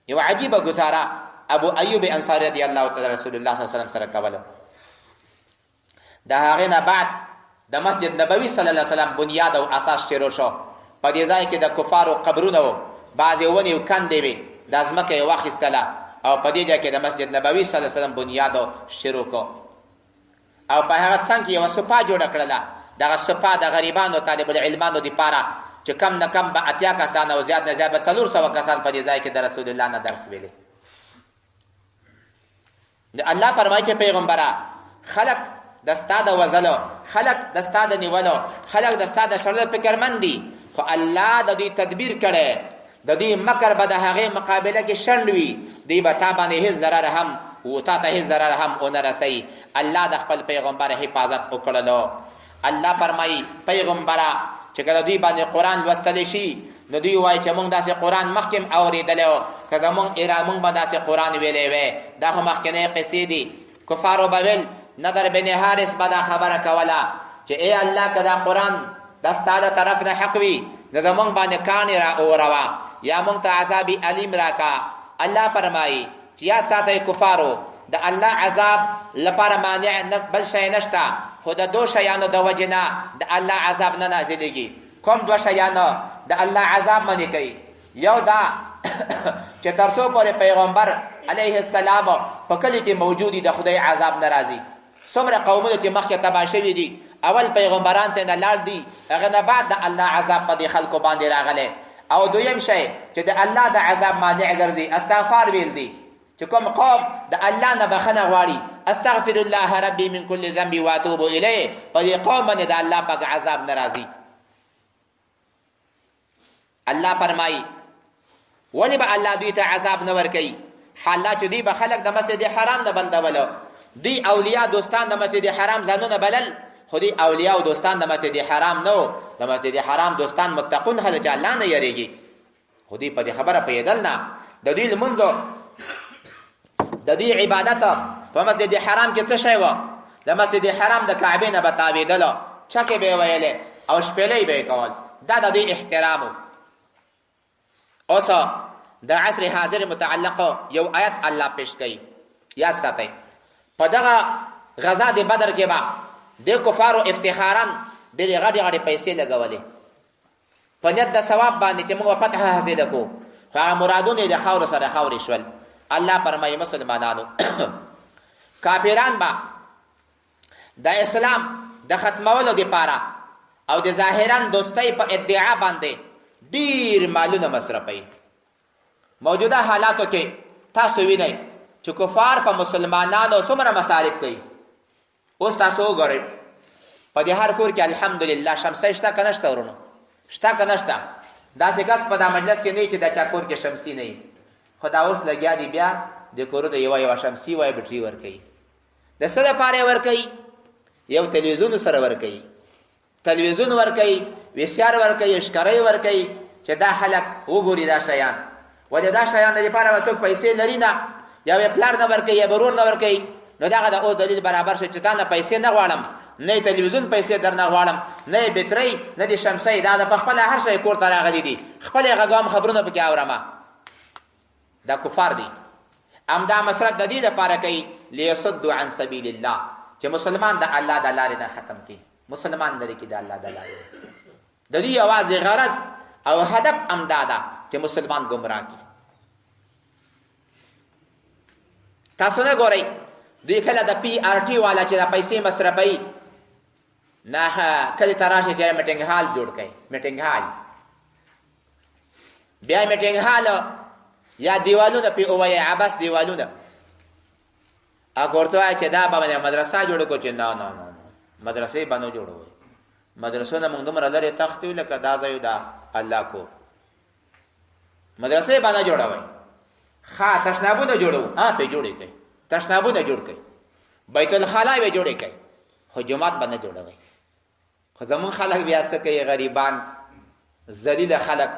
یوه عجیبه ګزاره ابو ایوب انصاري رضی الله تعالی رسول الله صلی الله علیه وسلم سره کولو. د هغې نه بعد د مسجد نبوي صلی الله علیه وسلم بنیاد او اساس شروع شو. په دې ځای کې د کفارو قبرونه و، بعضې ونې او کندې وې، دا ځمکه یې واخیستله او په دې ځای کې د مسجد نبوي صلی الله علیه وسلم بنیاد شروع کو. او په هغه څنګ کې یوه سپا جوړه کړله. دغه سپا د غریبانو طالب العلمانو دپاره چې کم نه کم به 80 کسان او زیات نه زیات به 400 کسان په دې ځای کې د رسول الله نه درس ویلی. الله فرمایي چې پیغمبره خلق د ستا د وژلو، خلق د ستا د نیولو، خلق د ستا د شړلو فکرمند دي، خو الله د دوی تدبیر کړی، د دوی مکر به د هغې مقابله کې شنډ وي. دوی به تا باندې هېڅ ضرر هم و تا ته هېڅ ضرر هم ونه رسوي. الله د خپل پیغمبر حفاظت وکړلو. الله فرمایي پیغمبره چې کله دوی باندې قرآن لوستلی شي نو دوی وایي چې موږ داسې قرآن مخکې هم اورېدلی و، که موږ به داسې قرآن ویلی وی. دا خو مخکینۍ قصې دي. کفارو به ویل نضر بن حارث به دا خبره کوله چې ای الله که دا قرآن دا ستا د طرف نه حق وي نو زمونږ باندې کاڼې را اوروه یا موږ ته عذاب علیم راکه. الله فرمایي چې یاد ساتئ کفارو د الله عذاب لپاره مانع بل شی نشته، خو د دو شیانو د وجې نه د الله عذاب نه نازلېږي. کوم دوه شیانو د الله عذاب منې کوي؟ یو دا چې تر څو پورې پیغمبر علیه السلام په کلي کې موجودي د خدای عذاب نه راځي. څومره قومونه چې مخکې تباه شوي دي اول پیغمبران ته نه لاړ دي، هغه نه بعد د الله عذاب په دې خلکو باندې راغلی. او دویم شی چې د الله د عذاب مانع ګرځي استغفار ویل دي. چې کوم قوم د الله نه بخښنه غواړي استغفر الله ربي من كل ذنب واتوب الیه، په دې قوم باندې د الله پاک عذاب نه راځي. الله فرمایي ولې به الله دوی ته عذاب نه ورکوي؟ حالات چې دوی به خلک د مسجد حرام نه بندولو. دوی اولیاء دوستان د مسجد حرام ځانونه بلل، خو دوی اولیاء او دوستان د مسجد حرام نه و. د مسجد حرام دوستان متقون خلک چې الله نه یریږي. خو دوی په دې خبره پوهېدل نه. د دوی لمونځ د دې عبادت په مسجد حرام کې څه شی و؟ د مسجد حرام د کعبې نه به تاوېدله، چکې به یې ویلې او شپېلۍ به یې کول. دا د دې احترام و. اوس د عصر حاضر متعلق یو آیت الله پیش کوي، یاد ساتئ. په دغه غزا د بدر کې به د کفارو افتخاراً ډېرې غټې غټې پیسې لګولې په نیت د ثواب باندې چې موږ به فتح حاصله کړو، خو هغه مرادونه یې د خاورو سره خاورې شول. الله فرمایي مسلمانانو کافران به د اسلام د ختمولو دپاره او د ظاهرا دوستۍ په ادعا باندې ډېر مالونه مصرفوي. موجوده حالاتو کې تاسو وینئ چې کفار په مسلمانانو څومره مصارف کوي. اوس تاسو وګورئ په دې هر کور کې الحمدلله شمسۍ شته که نشته ورونو؟ شته که نشته؟ داسې کس په دا مجلس کې نه وي چې دا چا کور کې شمسي نه وي، خو دا اوس لګیا دي بیا د کورو د یوه شمسي وایي بټري ورکوي. د څه لپاره یې ورکوي؟ یو تلویزیون سره ورکوي، تلویزیون ورکوي، ویسیار ورکوي، ښکرۍ ورکوي چې دا خلک وګوري دا شیان. ولې دا شیان د لپاره به څوک پیسې لري نه، یا به پلار نه ورکوي یا به ورور نه ورکوي، نو دغه د اوس دلیل برابر شو چې تا نه پیسې نه غواړم، نه یې تلویزیون پیسې در نه غواړم، نه یې بټرۍ، نه دې شمسۍ، دا د په خپله هر شی کور ته راغلي دي، خپل یې غږوم خبرونه پکې اورمه. دا کفار دي. همدا مصرف د دې لپاره کوي لیصدوا عن سبیل الله، چې مسلمان د الله د لارې نه ختم کړي، مسلمان لرې کړي د الله د لارې. د دې یوازې غرض او هدف همدا ده چې مسلمان ګمراه کړي. تاسو نه ګورئ دوی کله د پی آر ټي والا چې د پیسې مصرفوي نه کله ته راشي چې میټینګ هال جوړ کړي، میټینګ هال، بیا میټینګ هال یا دیوالونه پې ووایي عباس دیوالونه هغه ورته وایي چې دا به مدرسه جوړه کړو، چې نه نه نه مدرسې به نه جوړوئ، مدرسو نه موږ دومره لرې تښتو لکه دا ځای د الله کور، مدرسې به نه جوړوئ. ښه تشنابونه جوړوو، پې جوړې کوئ، تشنابونه جوړ کړئ، بیت الخلا یې جوړې کړئ، خو جومات به نه جوړوئ. خو زمونږ خلک بیا څه کوي، غریبان ذلیله خلک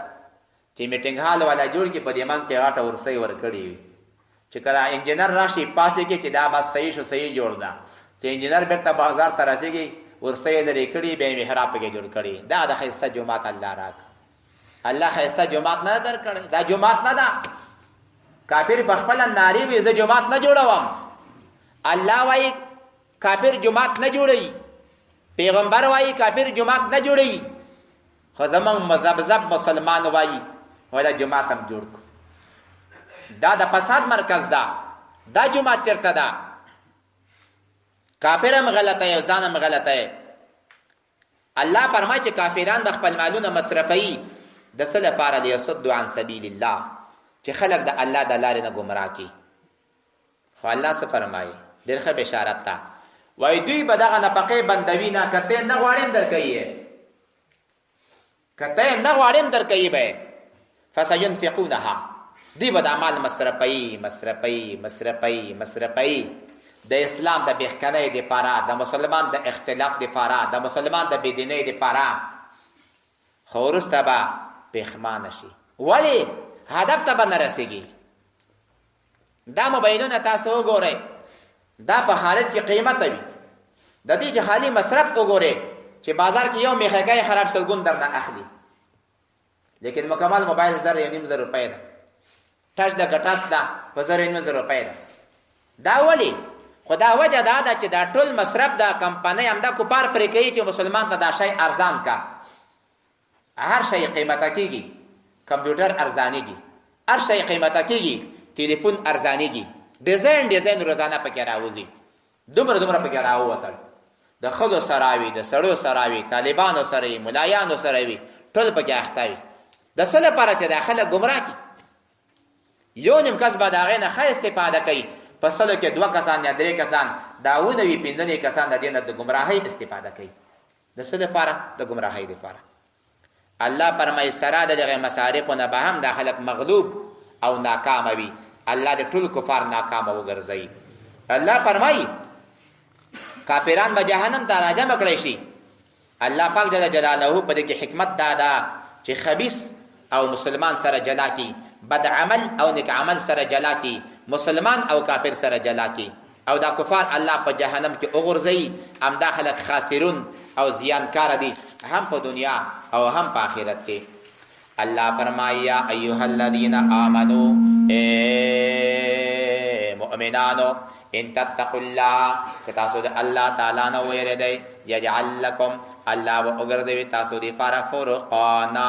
چې میټینګ هال والا جوړ کړي په دې منځ کې غټه ورسۍ ورکړې وي چې کله انجینر راشي پاسې کې چې دا بس صحیح شو، صحیح جوړ ده، چې انجینر بیرته بازار ته رسېږي ورسۍ یې لرې کړي، بیا یې محراب پکې جوړ کړي. دا د ښایسته جومات الله راکړه. الله ښایسته جومات نه در کړی، دا جومات نه ده. کافر په خپله نارې وي زه جومات نه جوړوم، الله وایي کافر جومات نه جوړوي، پیغمبر وایي کافر جومات نه جوړوي، خو زمونږ مذهب مسلمان وایي ولا جومات هم جوړ کړو. دا د فساد مرکز ده. دا جومات چېرته ده؟ کافر هم غلطه یې، ځان هم غلطه یې. الله فرمایي چې کافران د خپل مالونه مصرفوي د څه لپاره؟ لیصدوا عن سبیل الله، چې خلک د الله د لارې نه ګمراه کړي. خو الله څه فرمایي؟ ډېر ښه بشارت ده، وایي دوی به دغه نفقې بندوي نه، که ته یې نه غواړې هم درکوي یې، که ته یې نه غواړې هم درکوي به یې. فسینفقونها، دوی به دا مال مصرفوي مصرفوي مصرفوي مصرفوي د اسلام د بهکنۍ دپاره، د مسلمان د اختلاف دپاره، د مسلمان د بېدینۍ دپاره، خو وروسته به پښیمانه شي. ولې؟ هدف ته به نه رسېږي. دا موبایلونه تاسو وګورئ، دا په خارج کې قیمته وي، د دې چې خالي مصرف وګورئ چې بازار کې یو میخکۍ خراب سلګون درنه اخلي، لیکن مکمل موبایل 1.5 روپۍ ده، ټچ ده که ټچ ده په 1.5 روپۍ ده. دا ولې؟ خو دا وجه دا ده چې دا ټول مصرف د کمپنۍ همدا کفار پرې کوي چې مسلمان ته دا شی ارزان کا. هر شی قیمته کېږي، کمپیوټر ارزانېږي، هر شی قیمته کېږي، تلیفون ارزانېږي، ډیزاین روزانه پکې راوځي، دومره پکې راووتل، د ښځو سره وي، د سړو سره وي، طالبانو سره وي، ملایانو سره وي، ټول پکې اخته وي. د څه لپاره چې دا خلک ګمراه کړي. یو نیم کس به د هغې نه ښه استفاده کوي، په سلو کې 2 کسان یا 3 کسان، دا 15 کسان د دې نه د ګمراهۍ استفاده کوي. د څه لپاره؟ د ګمراهۍ لپاره. الله فرمایي سره د دغه مصارفو نه به هم دا خلک مغلوب او ناکامه وي. الله د ټول کفار ناکامه وګرځوي. الله فرمایي کافران به جهنم ته راجمع کړی شي. الله پاک جل جلاله په دې کې حکمت دا ده چې خبیث او مسلمان سره جلا کی، بد عمل او نیک عمل سره جلا کی، مسلمان او کافر سره جلا کی او دا کفار الله په جهنم کې وغورځي. ام دا خلک خاسرون او زیانکار دي هم په دنیا او هم په آخرت کې. الله فرمایا یا ایها الذین آمنو مؤمنانو ان تتقوا الله که تاسو د الله تعالی نه ویریدئ یجعل لکم الله به وګرځوي تاسو دپاره فرقانا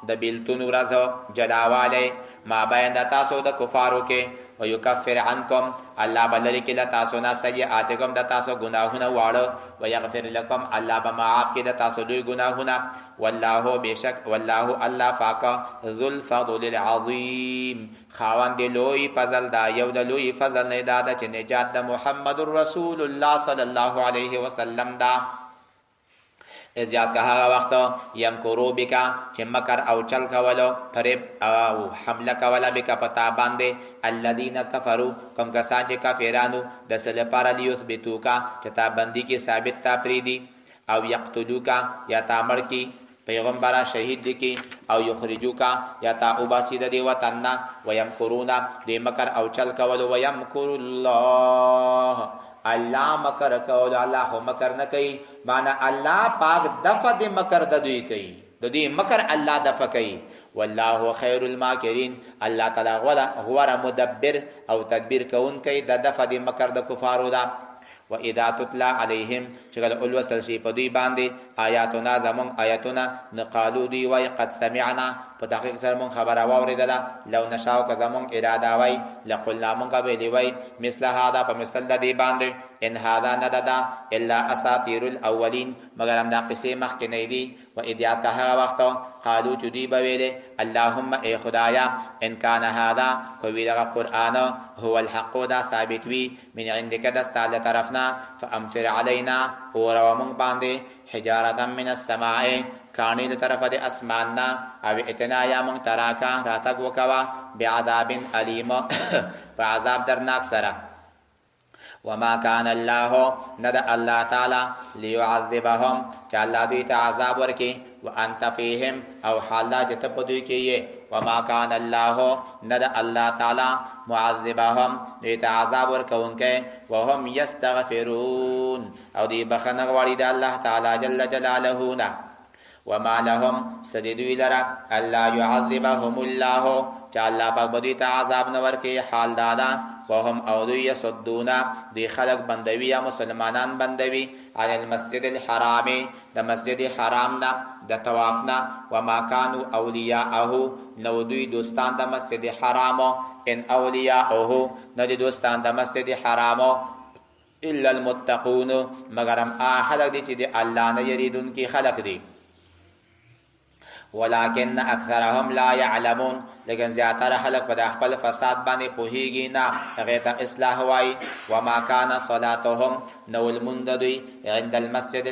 د بیلتون ورځ جداوالی ما بین د تاسو د کفارو کې ویکفر عنکم الله به لرې کړي له تاسو نه سیئاتکم د تاسو ګناهونه واړه ویغفر لکم الله به معاف کړي د تاسو دوی ګناهونه والله بشک والله الله پاکه ذو الفضل العظیم خاوند لوی فضل دا یو د لوی فضل نه دا چې نجات د محمد رسول الله صلی الله علیه وسلم دا. ازیاد که هغه وخت یمکرو بکا چې مکر او چل کولو فریب او حمله کوله بکا پتا باندې الذین کفروا کم کسان چې کافرانو د څه لپاره لیثبتوکا چې تا بندي کې ثابت تا پریدي او یقتلوکا یا تا مړ کی پیغمبره شهید لیکي او یخرجوکا یا تا اوباسی د دې وطن نه ویمکرونا د مکر او چل کولو ویمکر الله الله مکر کول الله خو مکر نه کوي معنا الله پاک دفع د مکر د دوی کوي د دې مکر الله دفع کوي. والله خیر الماکرین الله تعالی غوره مدبر او تدبیر کوونکی د دفع د مکر د کفارو ده. و اذا تتلى عليهم چغل اولوسل شي په دوی باندې آیاتنا زمون آیاتنا نقالو دی وای قد سمعنا په تحقیق سره مون خبره واوریدله لو نشاو که زمون اراده وای لقلنا مون قبل وای مثل هذا په مثل د دې باندې ان هذا نددا الا اساطير الاولين مگر هم دا قصې مخکې دی. و اذا که هغه وخت قالو چې دوی به ویلې اللهم ای خدایا ان کان هذا کو وی دغه قرآن هو الحق دا ثابت وي من عندك دستا له طرفنا فامطر علينا اور ومن باندې حجاره من السماء کانی له طرفه د اسماننا او اتنا یا من تراکا راتګ وکوا بعذاب الیم په عذاب درناک سره. وما كان الله ند الله تعالی ليعذبهم چې الله دوی ته عذاب ورکي وانت فيهم او حال چې ته په دوی کې یې. وما كان الله ند الله تعالی معذبهم دوی ته عذاب ورکوونکی وهم يستغفرون او دوی بخنه غواړي د الله تعالی جل جلاله نه. وما لهم سددوی لرا الله يعذبهم الله چې الله پاک به دوی ته عذاب نه ورکي حال دادا وهم او دوی یصدونا دی خلق بندوی یا مسلمانان بندوی عن المسجد الحرام د مسجد حرام نا د توافنا وما كانوا اولیاءه نو دوی دوستان د مسجد حرام ان اولیاءه نو دوی دوستان د مسجد حرام الا المتقون مگرم خلق دی چې دی الله نه یریدون کی خلق دی. ولكن اکثرهم لا يعلمون لیکن زیاتره خلق په خپل فساد باندې پوهیږي نه هغه ته اصلاح وای. وما كان صلاتهم نو المندوی عند المسجد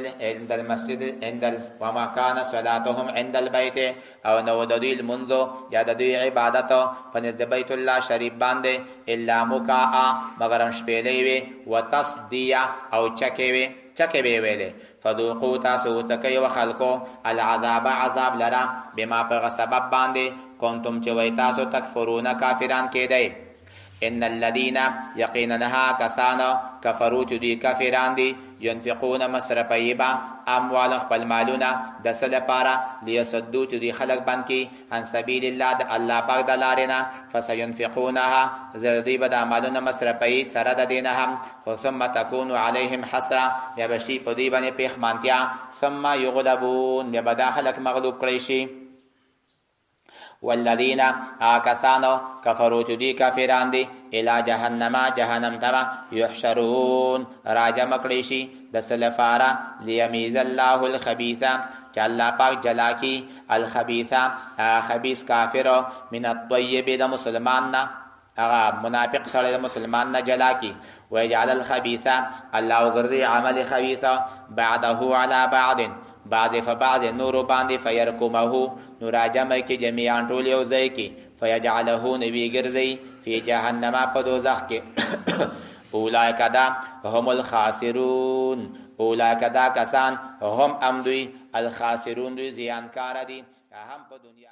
وما كان صلاتهم عند البيت او نو د دوی المنذ یا د دوی عبادت په نزد بیت الله شریف باندې الا مکاء مگر شپېلې وي وتصدیه او چکه به ویلې فذوقوا تاسو چکه و خلقو العذاب عذاب لرا بما په سبب باندې کنتم چې وای تاسو تکفرون کافران کېدئ. ان الذين يقينها كسانا كفروا دي كافران دي ينفقون مصرفيبا اموال خپل مالونه د سل لپاره ليسدو دي خلق باندې عن سبيل الله د الله پاک د لارې نه فسينفقونها زردي بد مالونه مصرفي سره د دینه هم ثم تكون عليهم حسره یا بشي په دې باندې پیغمانتیا ثم يغلبون یا بد خلق مغلوب کړی شي. والذین آکسانو کفروا چدی کافران دی الى جهنم تبا یحشرون راجم کړي شي د سلفارا لیمیز الله الخبیث چې الله پاک جلا کی الخبیث خبیث کافر من الطیب د مسلمان نه هغه منافق سره د مسلمان نه جلا کی ويجعل الخبيث الله وګرځي عمل خبيث بعده على بعض بعض فبعض نور باندې فيركمه نور جمع کی جميعا ټول یو ځای کی فيجعله نبي ګرځي فی جهنم په دوزخ کې اولئک دا هم الخاسرون اولئک دا کسان هم امدوی الخاسرون دوی زیانکار دي هم په دنیا